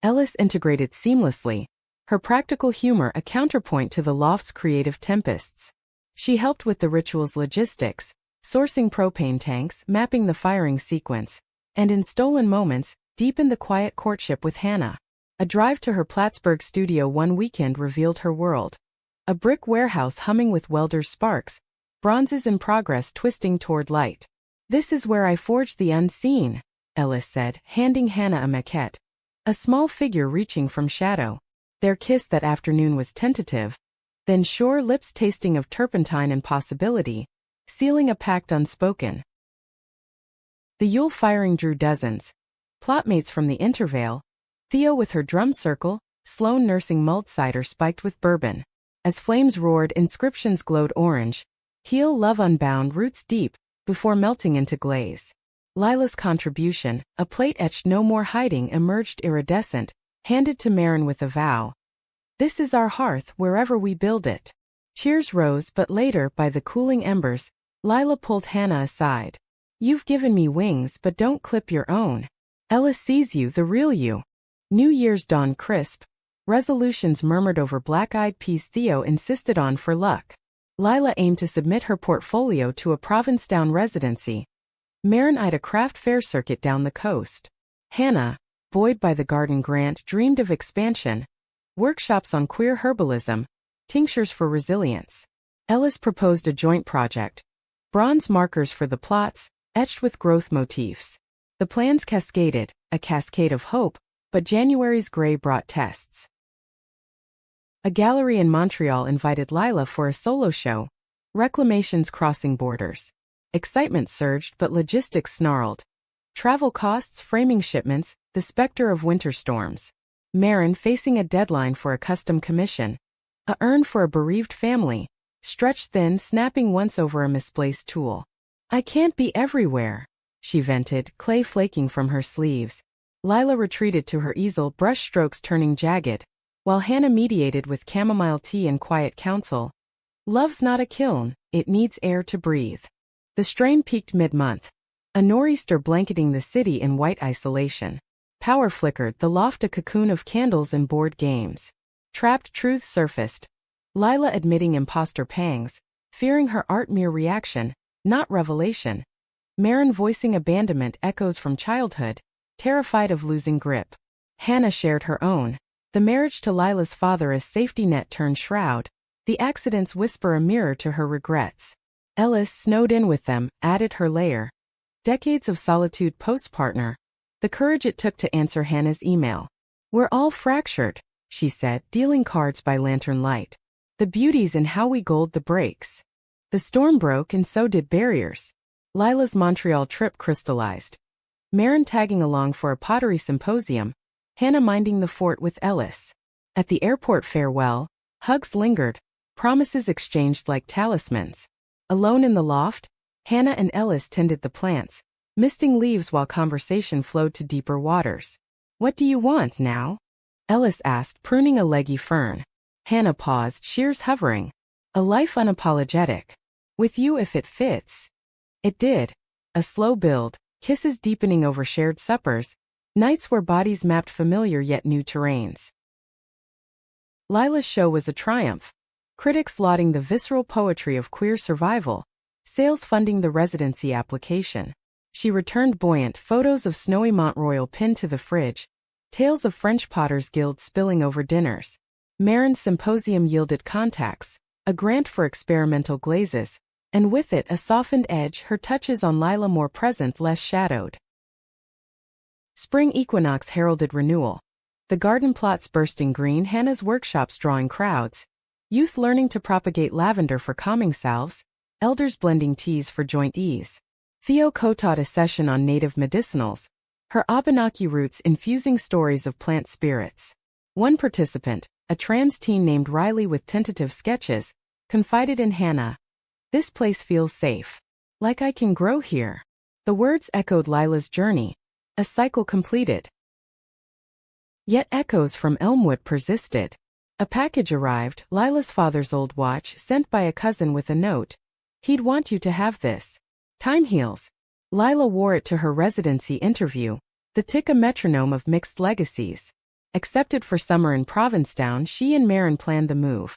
Ellis integrated seamlessly, her practical humor a counterpoint to the loft's creative tempests. She helped with the ritual's logistics, sourcing propane tanks, mapping the firing sequence, and in stolen moments, deepened the quiet courtship with Hannah. A drive to her Plattsburgh studio one weekend revealed her world. A brick warehouse humming with welders' sparks, bronzes in progress twisting toward light. "This is where I forged the unseen," Ellis said, handing Hannah a maquette, a small figure reaching from shadow. Their kiss that afternoon was tentative, then sure, lips tasting of turpentine and possibility, sealing a pact unspoken. The Yule firing drew dozens, plotmates from the Intervale, Theo with her drum circle, Sloane nursing mulled cider spiked with bourbon. As flames roared, inscriptions glowed orange, "Heal, love unbound, roots deep," before melting into glaze. Lila's contribution, a plate etched "No More Hiding," emerged iridescent, handed to Marin with a vow. "This is our hearth, wherever we build it." Cheers rose, but later, by the cooling embers, Lila pulled Hannah aside. "You've given me wings, but don't clip your own. Ellis sees you, the real you." New Year's dawned crisp. Resolutions murmured over black-eyed peas Theo insisted on for luck. Lila aimed to submit her portfolio to a Provincetown residency. Maren eyed a craft fair circuit down the coast. Hannah, buoyed by the garden grant, dreamed of expansion. Workshops on queer herbalism, tinctures for resilience. Ellis proposed a joint project. Bronze markers for the plots, etched with growth motifs. The plans cascaded, a cascade of hope, but January's gray brought tests. A gallery in Montreal invited Lila for a solo show. Reclamations crossing borders. Excitement surged but logistics snarled. Travel costs, framing shipments, the specter of winter storms. Maren facing a deadline for a custom commission. A urn for a bereaved family, stretched thin, snapping once over a misplaced tool. "I can't be everywhere," she vented, clay flaking from her sleeves. Lila retreated to her easel, brush strokes turning jagged, while Hannah mediated with chamomile tea and quiet counsel. Love's not a kiln, it needs air to breathe. The strain peaked mid-month. A nor'easter blanketing the city in white isolation. Power flickered, the loft a cocoon of candles and board games. Trapped truth surfaced. Lila admitting imposter pangs, fearing her art mere reaction, not revelation. Maren voicing abandonment, echoes from childhood, terrified of losing grip. Hannah shared her own. The marriage to Lila's father as safety net turned shroud. The accidents whisper a mirror to her regrets. Ellis, snowed in with them, added her layer. Decades of solitude post-partner. The courage it took to answer Hannah's email. "We're all fractured," she said, dealing cards by lantern light. "The beauty's in how we gold the breaks." The storm broke and so did barriers. Lila's Montreal trip crystallized. Maren tagging along for a pottery symposium, Hannah minding the fort with Ellis. At the airport farewell, hugs lingered, promises exchanged like talismans. Alone in the loft, Hannah and Ellis tended the plants, misting leaves while conversation flowed to deeper waters. "What do you want now?" Ellis asked, pruning a leggy fern. Hannah paused, shears hovering. "A life unapologetic. With you if it fits." It did. A slow build, kisses deepening over shared suppers, nights where bodies mapped familiar yet new terrains. Lila's show was a triumph. Critics lauding the visceral poetry of queer survival, sales funding the residency application. She returned buoyant, photos of snowy Mont Royal pinned to the fridge, tales of French Potters Guild spilling over dinners. Maren's symposium yielded contacts, a grant for experimental glazes, and with it a softened edge, her touches on Lila more present, less shadowed. Spring equinox heralded renewal. The garden plots bursting green, Hannah's workshops drawing crowds, youth learning to propagate lavender for calming salves, elders blending teas for joint ease. Theo co-taught a session on native medicinals, her Abenaki roots infusing stories of plant spirits. One participant, a trans teen named Riley with tentative sketches, confided in Hannah, "This place feels safe. Like I can grow here." The words echoed Lila's journey, a cycle completed. Yet echoes from Elmwood persisted. A package arrived, Lila's father's old watch, sent by a cousin with a note. "He'd want you to have this. Time heals." Lila wore it to her residency interview, the tick a metronome of mixed legacies. Accepted for summer in Provincetown, she and Maren planned the move.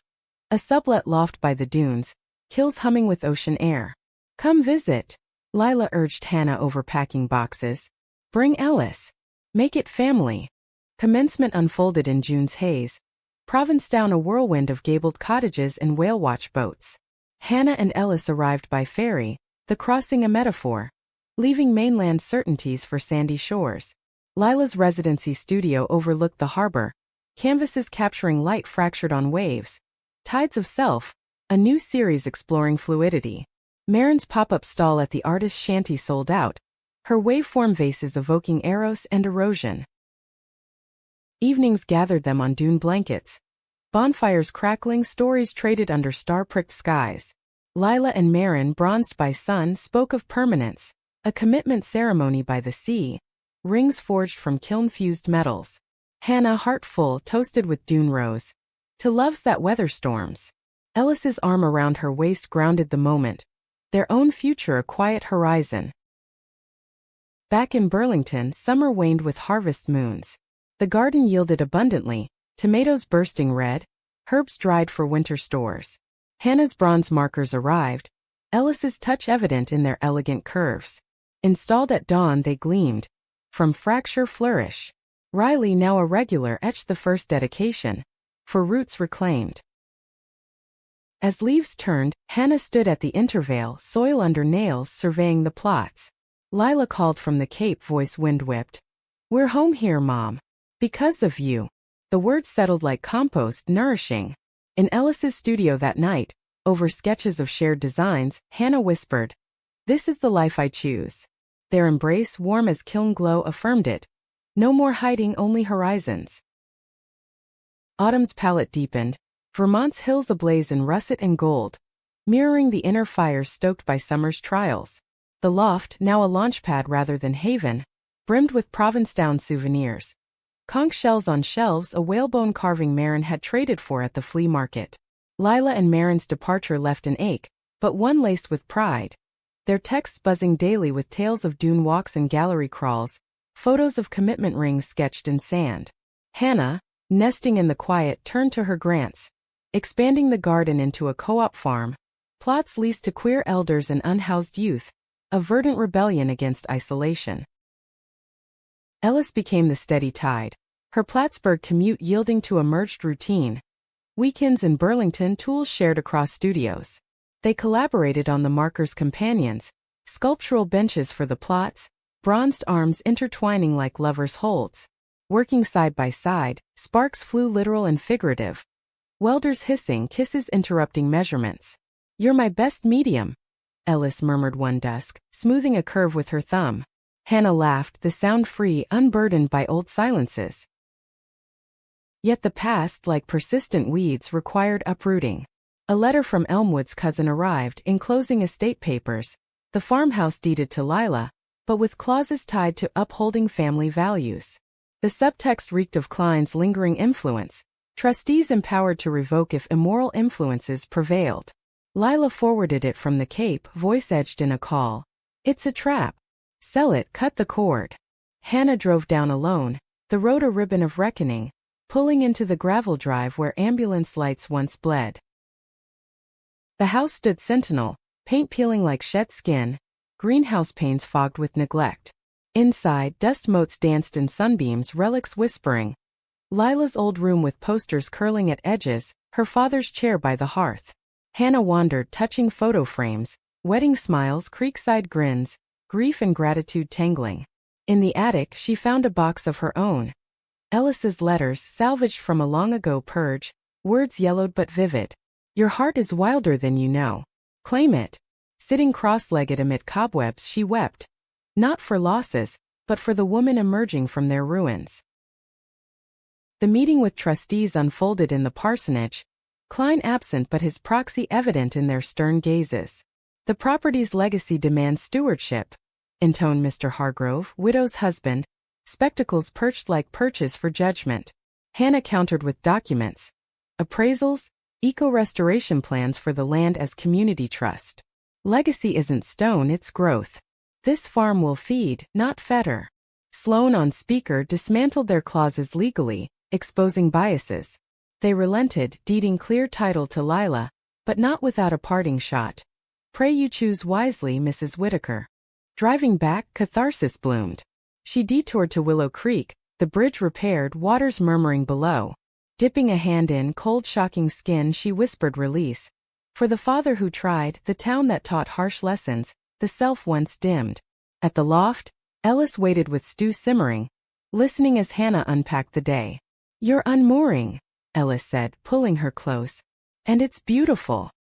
A sublet loft by the dunes, kills humming with ocean air. "Come visit," Lila urged Hannah over packing boxes. "Bring Ellis. Make it family." Commencement unfolded in June's haze. Provincetown a whirlwind of gabled cottages and whale watch boats. Hannah and Ellis arrived by ferry, the crossing a metaphor, leaving mainland certainties for sandy shores. Lila's residency studio overlooked the harbor, canvases capturing light fractured on waves. Tides of Self, a new series exploring fluidity. Maren's pop-up stall at the artist's shanty sold out, her waveform vases evoking eros and erosion. Evenings gathered them on dune blankets. Bonfires crackling, stories traded under star-pricked skies. Lila and Maren, bronzed by sun, spoke of permanence, a commitment ceremony by the sea, rings forged from kiln-fused metals. Hannah, heart full, toasted with dune rose. To loves that weather storms. Ellis's arm around her waist grounded the moment, their own future a quiet horizon. Back in Burlington, summer waned with harvest moons. The garden yielded abundantly, tomatoes bursting red, herbs dried for winter stores. Hannah's bronze markers arrived, Ellis's touch evident in their elegant curves. Installed at dawn they gleamed. From fracture flourish. Riley, now a regular, etched the first dedication. For roots reclaimed. As leaves turned, Hannah stood at the intervale, soil under nails, surveying the plots. Lila called from the cape, voice wind-whipped. "We're home here, Mom. Because of you." The words settled like compost, nourishing. In Ellis's studio that night, over sketches of shared designs, Hannah whispered, "This is the life I choose." Their embrace, warm as kiln glow, affirmed it. No more hiding, only horizons. Autumn's palette deepened. Vermont's hills ablaze in russet and gold, mirroring the inner fires stoked by summer's trials. The loft, now a launchpad rather than haven, brimmed with Provincetown souvenirs. Conch shells on shelves, a whalebone carving Marin had traded for at the flea market. Lila and Marin's departure left an ache, but one laced with pride. Their texts buzzing daily with tales of dune walks and gallery crawls, photos of commitment rings sketched in sand. Hannah, nesting in the quiet, turned to her grants. Expanding the garden into a co-op farm, plots leased to queer elders and unhoused youth, a verdant rebellion against isolation. Ellis became the steady tide, her Plattsburgh commute yielding to a merged routine. Weekends in Burlington, tools shared across studios. They collaborated on the markers' companions, sculptural benches for the plots, bronzed arms intertwining like lovers' holds. Working side by side, sparks flew literal and figurative. Welders hissing, kisses interrupting measurements. "You're my best medium," Ellis murmured one dusk, smoothing a curve with her thumb. Hannah laughed, the sound free, unburdened by old silences. Yet the past, like persistent weeds, required uprooting. A letter from Elmwood's cousin arrived, enclosing estate papers, the farmhouse deeded to Lila, but with clauses tied to upholding family values. The subtext reeked of Klein's lingering influence. Trustees empowered to revoke if immoral influences prevailed. Lila forwarded it from the Cape, voice edged in a call. "It's a trap. Sell it, cut the cord." Hannah drove down alone, the road a ribbon of reckoning, pulling into the gravel drive where ambulance lights once bled. The house stood sentinel, paint peeling like shed skin, greenhouse panes fogged with neglect. Inside, dust motes danced in sunbeams, relics whispering. Lila's old room with posters curling at edges, her father's chair by the hearth. Hannah wandered, touching photo frames, wedding smiles, creekside grins, grief and gratitude tangling. In the attic, she found a box of her own. Ellis's letters, salvaged from a long-ago purge, words yellowed but vivid. "Your heart is wilder than you know. Claim it." Sitting cross-legged amid cobwebs, she wept. Not for losses, but for the woman emerging from their ruins. The meeting with trustees unfolded in the parsonage, Klein absent but his proxy evident in their stern gazes. "The property's legacy demands stewardship," intoned Mr. Hargrove, widow's husband, spectacles perched like perches for judgment. Hannah countered with documents, appraisals, eco-restoration plans for the land as community trust. "Legacy isn't stone, it's growth. This farm will feed, not fetter." Sloan on speaker dismantled their clauses legally, exposing biases. They relented, deeding clear title to Lila, but not without a parting shot. "Pray you choose wisely, Mrs. Whitaker." Driving back, catharsis bloomed. She detoured to Willow Creek, the bridge repaired, waters murmuring below. Dipping a hand in cold shocking skin, she whispered release. For the father who tried, the town that taught harsh lessons, the self once dimmed. At the loft, Ellis waited with stew simmering, listening as Hannah unpacked the day. "You're unmooring," Ellis said, pulling her close. "And it's beautiful."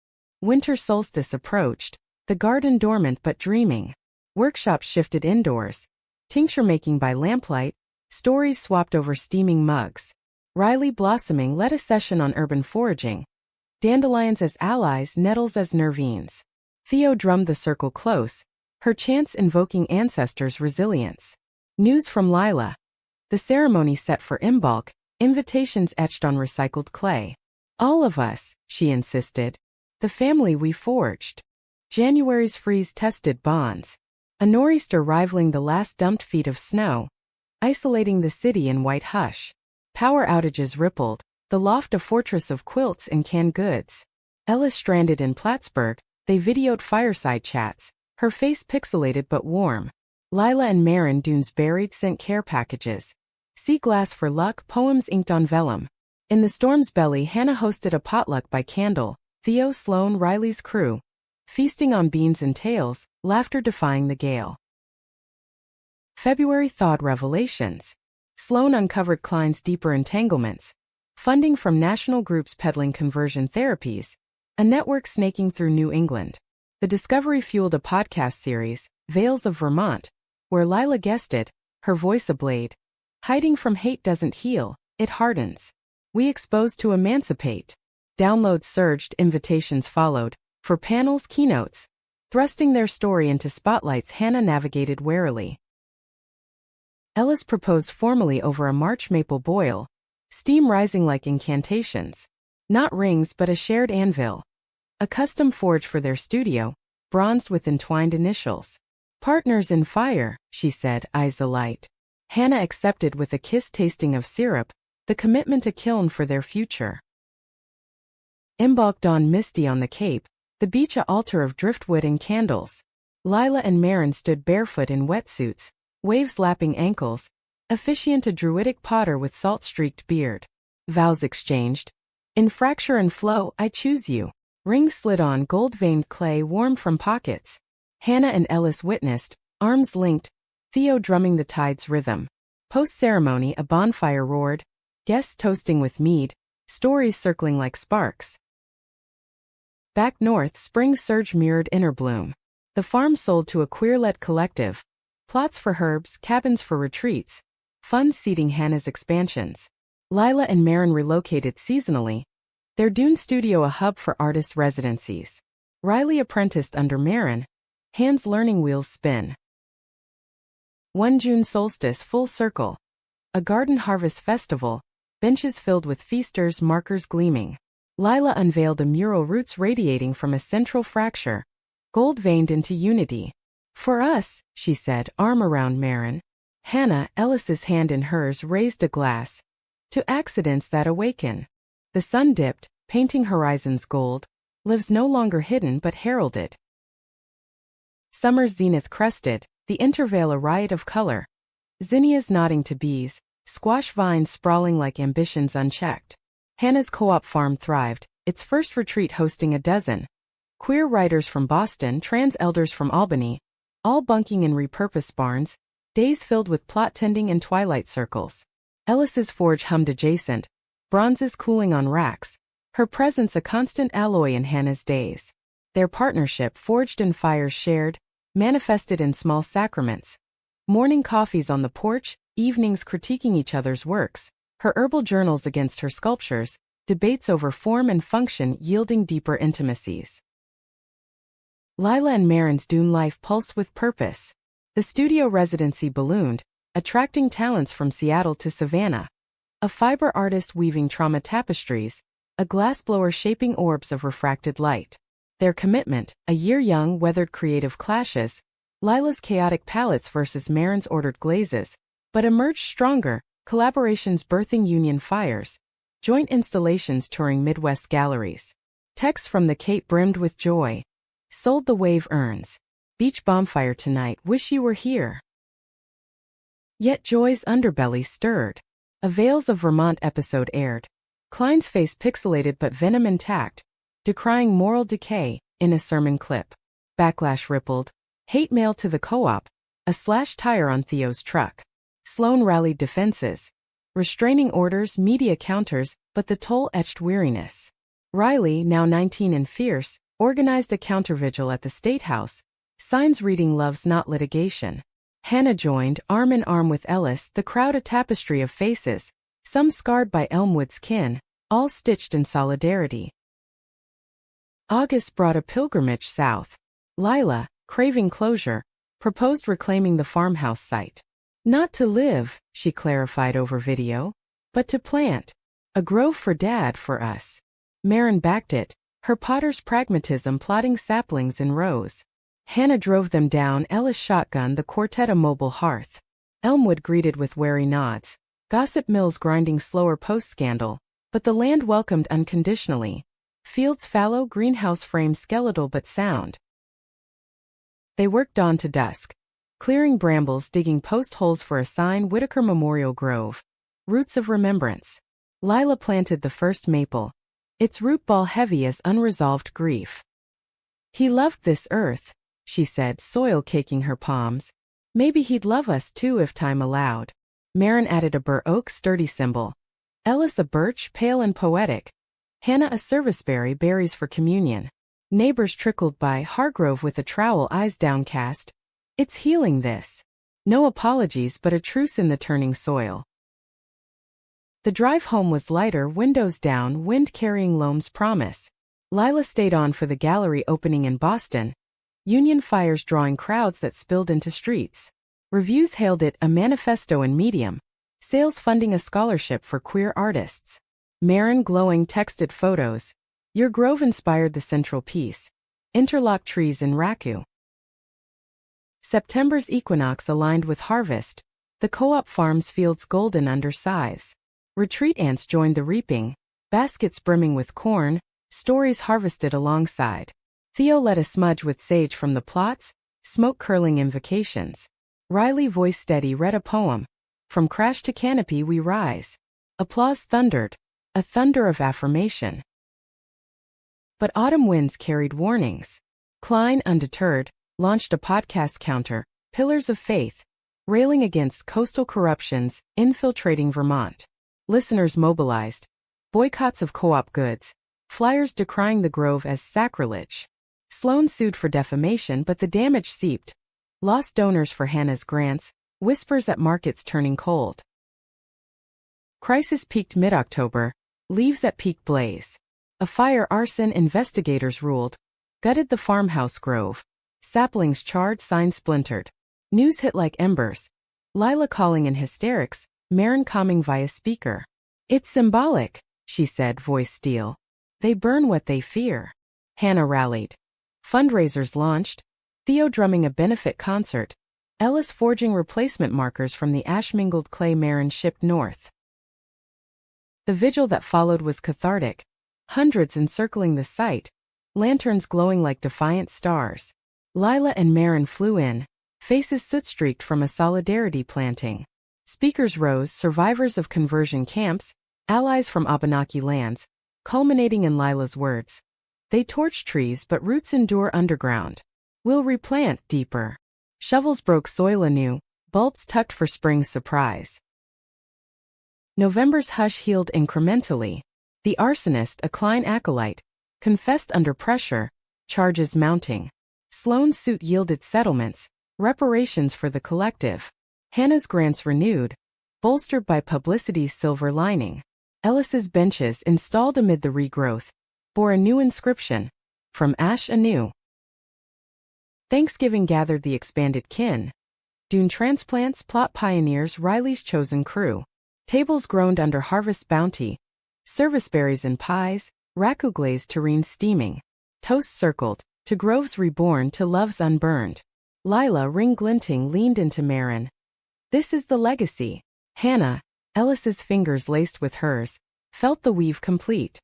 Winter solstice approached, the garden dormant but dreaming. Workshops shifted indoors. Tincture making by lamplight, stories swapped over steaming mugs. Riley blossoming led a session on urban foraging. Dandelions as allies, nettles as nervines. Theo drummed the circle close, her chants invoking ancestors' resilience. News from Lila. The ceremony set for Imbolc, invitations etched on recycled clay. "All of us," she insisted. "The family we forged." January's freeze tested bonds. A nor'easter rivaling the last dumped feet of snow, isolating the city in white hush. Power outages rippled, the loft a fortress of quilts and canned goods. Ellis stranded in Plattsburgh, they videoed fireside chats, her face pixelated but warm. Lila and Maren Dunes buried sent care packages. Sea glass for luck, poems inked on vellum. In the storm's belly, Hannah hosted a potluck by candle, Theo, Sloan, Riley's crew. Feasting on beans and tails, laughter defying the gale. February thawed revelations. Sloan uncovered Klein's deeper entanglements. Funding from national groups peddling conversion therapies. A network snaking through New England. The discovery fueled a podcast series, Veils of Vermont, where Lila guested, her voice a blade. Hiding from hate doesn't heal, it hardens. We exposed to emancipate. Downloads surged, invitations followed, for panels, keynotes. Thrusting their story into spotlights, Hannah navigated warily. Ellis proposed formally over a March maple boil, steam rising like incantations. Not rings but a shared anvil. A custom forge for their studio, bronzed with entwined initials. Partners in fire, she said, eyes alight. Hannah accepted with a kiss tasting of syrup, the commitment a kiln for their future. Embarked dawn misty on the Cape, the beach a altar of driftwood and candles. Lila and Maren stood barefoot in wetsuits, waves lapping ankles, officiant a druidic potter with salt-streaked beard. Vows exchanged. In fracture and flow, I choose you. Rings slid on gold-veined clay warm from pockets. Hannah and Ellis witnessed, arms linked, Theo drumming the tide's rhythm. Post-ceremony, a bonfire roared, guests toasting with mead, stories circling like sparks. Back north, spring surge mirrored inner bloom. The farm sold to a queer-led collective. Plots for herbs, cabins for retreats. Funds seeding Hannah's expansions. Lila and Maren relocated seasonally. Their Dune studio a hub for artist residencies. Riley apprenticed under Maren. Hands learning wheels spin. 1 June solstice full circle. A garden harvest festival. Benches filled with feasters, markers gleaming. Lila unveiled a mural, roots radiating from a central fracture. Gold veined into unity. For us, she said, arm around Maren. Hannah, Ellis's hand in hers, raised a glass. To accidents that awaken. The sun dipped, painting horizons gold. Lives no longer hidden but heralded. Summer's zenith crested, the intervale a riot of color. Zinnias nodding to bees, squash vines sprawling like ambitions unchecked. Hannah's co-op farm thrived, its first retreat hosting a dozen. Queer writers from Boston, trans elders from Albany, all bunking in repurposed barns, days filled with plot tending and twilight circles. Ellis's forge hummed adjacent, bronzes cooling on racks, her presence a constant alloy in Hannah's days. Their partnership, forged in fires shared, manifested in small sacraments. Morning coffees on the porch, evenings critiquing each other's works, her herbal journals against her sculptures, debates over form and function yielding deeper intimacies. Lila and Maren's Dune life pulsed with purpose. The studio residency ballooned, attracting talents from Seattle to Savannah. A fiber artist weaving trauma tapestries, a glassblower shaping orbs of refracted light. Their commitment, a year-young, weathered creative clashes, Lila's chaotic palettes versus Maren's ordered glazes, but emerged stronger, collaborations birthing union fires, joint installations touring Midwest galleries. Texts from the Cape brimmed with joy. Sold the wave urns. Beach bonfire tonight, wish you were here. Yet joy's underbelly stirred. A Veils of Vermont episode aired. Klein's face pixelated but venom intact, decrying moral decay, in a sermon clip. Backlash rippled. Hate mail to the co-op. A slashed tire on Theo's truck. Sloan rallied defenses. Restraining orders, media counters, but the toll etched weariness. Riley, now 19 and fierce, organized a countervigil at the State House. Signs reading love's not litigation. Hannah joined, arm in arm with Ellis, the crowd a tapestry of faces, some scarred by Elmwood's kin, all stitched in solidarity. August brought a pilgrimage south. Lila, craving closure, proposed reclaiming the farmhouse site. Not to live, she clarified over video, but to plant. A grove for Dad, for us. Maren backed it, her potter's pragmatism plotting saplings in rows. Hannah drove them down, Ellis shotgun the quartet a mobile hearth. Elmwood greeted with wary nods. Gossip mills grinding slower post-scandal, but the land welcomed unconditionally. Fields fallow, greenhouse frame skeletal but sound. They worked dawn to dusk. Clearing brambles, digging post holes for a sign. Whitaker Memorial Grove. Roots of remembrance. Lila planted the first maple. Its root ball heavy as unresolved grief. He loved this earth, she said, soil caking her palms. Maybe he'd love us too if time allowed. Marin added a bur oak sturdy symbol. Ellis a birch, pale and poetic. Hannah a serviceberry, berries for communion. Neighbors trickled by, Hargrove with a trowel, eyes downcast. It's healing this. No apologies but a truce in the turning soil. The drive home was lighter, windows down, wind carrying Loam's promise. Lila stayed on for the gallery opening in Boston. Union fires drawing crowds that spilled into streets. Reviews hailed it a manifesto in Medium. Sales funding a scholarship for queer artists. Marin glowing texted photos. Your grove inspired the central piece. Interlock trees in Raku. September's equinox aligned with harvest. The co-op farm's fields golden under size. Retreat ants joined the reaping. Baskets brimming with corn. Stories harvested alongside. Theo led a smudge with sage from the plots. Smoke curling invocations. Riley, voice steady, read a poem. From crash to canopy we rise. Applause thundered. A thunder of affirmation. But autumn winds carried warnings. Klein, undeterred, launched a podcast counter, Pillars of Faith, railing against coastal corruptions, infiltrating Vermont. Listeners mobilized. Boycotts of co-op goods. Flyers decrying the grove as sacrilege. Sloan sued for defamation but the damage seeped. Lost donors for Hannah's grants. Whispers at markets turning cold. Crisis peaked mid-October. Leaves at peak blaze. A fire arson, investigators ruled. Gutted the farmhouse grove. Saplings charred, signs splintered. News hit like embers. Lila calling in hysterics, Marin calming via speaker. It's symbolic, she said, voice steel. They burn what they fear. Hannah rallied. Fundraisers launched. Theo drumming a benefit concert. Ellis forging replacement markers from the ash-mingled clay Marin shipped north. The vigil that followed was cathartic. Hundreds encircling the site. Lanterns glowing like defiant stars. Lila and Marin flew in, faces soot-streaked from a solidarity planting. Speakers rose, survivors of conversion camps, allies from Abenaki lands, culminating in Lila's words. They torch trees but roots endure underground. We'll replant deeper. Shovels broke soil anew, bulbs tucked for spring's surprise. November's hush healed incrementally. The arsonist, a Klein acolyte, confessed under pressure, charges mounting. Sloan's suit yielded settlements, reparations for the collective. Hannah's grants renewed, bolstered by publicity's silver lining. Ellis's benches, installed amid the regrowth, bore a new inscription, From Ash Anew. Thanksgiving gathered the expanded kin. Dune transplants, plot pioneers, Riley's chosen crew. Tables groaned under harvest bounty. Serviceberries and pies, raku glazed terrines steaming. Toast circled, to groves reborn, to loves unburned. Lila, ring glinting, leaned into Marin. This is the legacy. Hannah, Ellis's fingers laced with hers, felt the weave complete.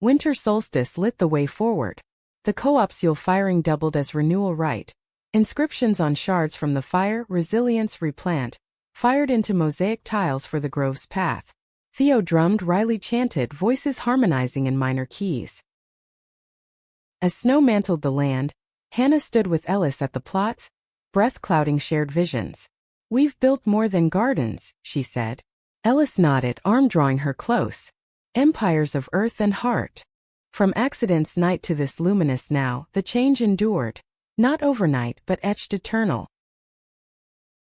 Winter solstice lit the way forward. The co-op's Yule firing doubled as renewal rite. Inscriptions on shards from the fire, resilience, replant, fired into mosaic tiles for the grove's path. Theo drummed, Riley chanted, voices harmonizing in minor keys. As snow mantled the land, Hannah stood with Ellis at the plots, breath clouding shared visions. We've built more than gardens, she said. Ellis nodded, arm drawing her close. Empires of earth and heart. From accident's night to this luminous now, the change endured. Not overnight but etched eternal.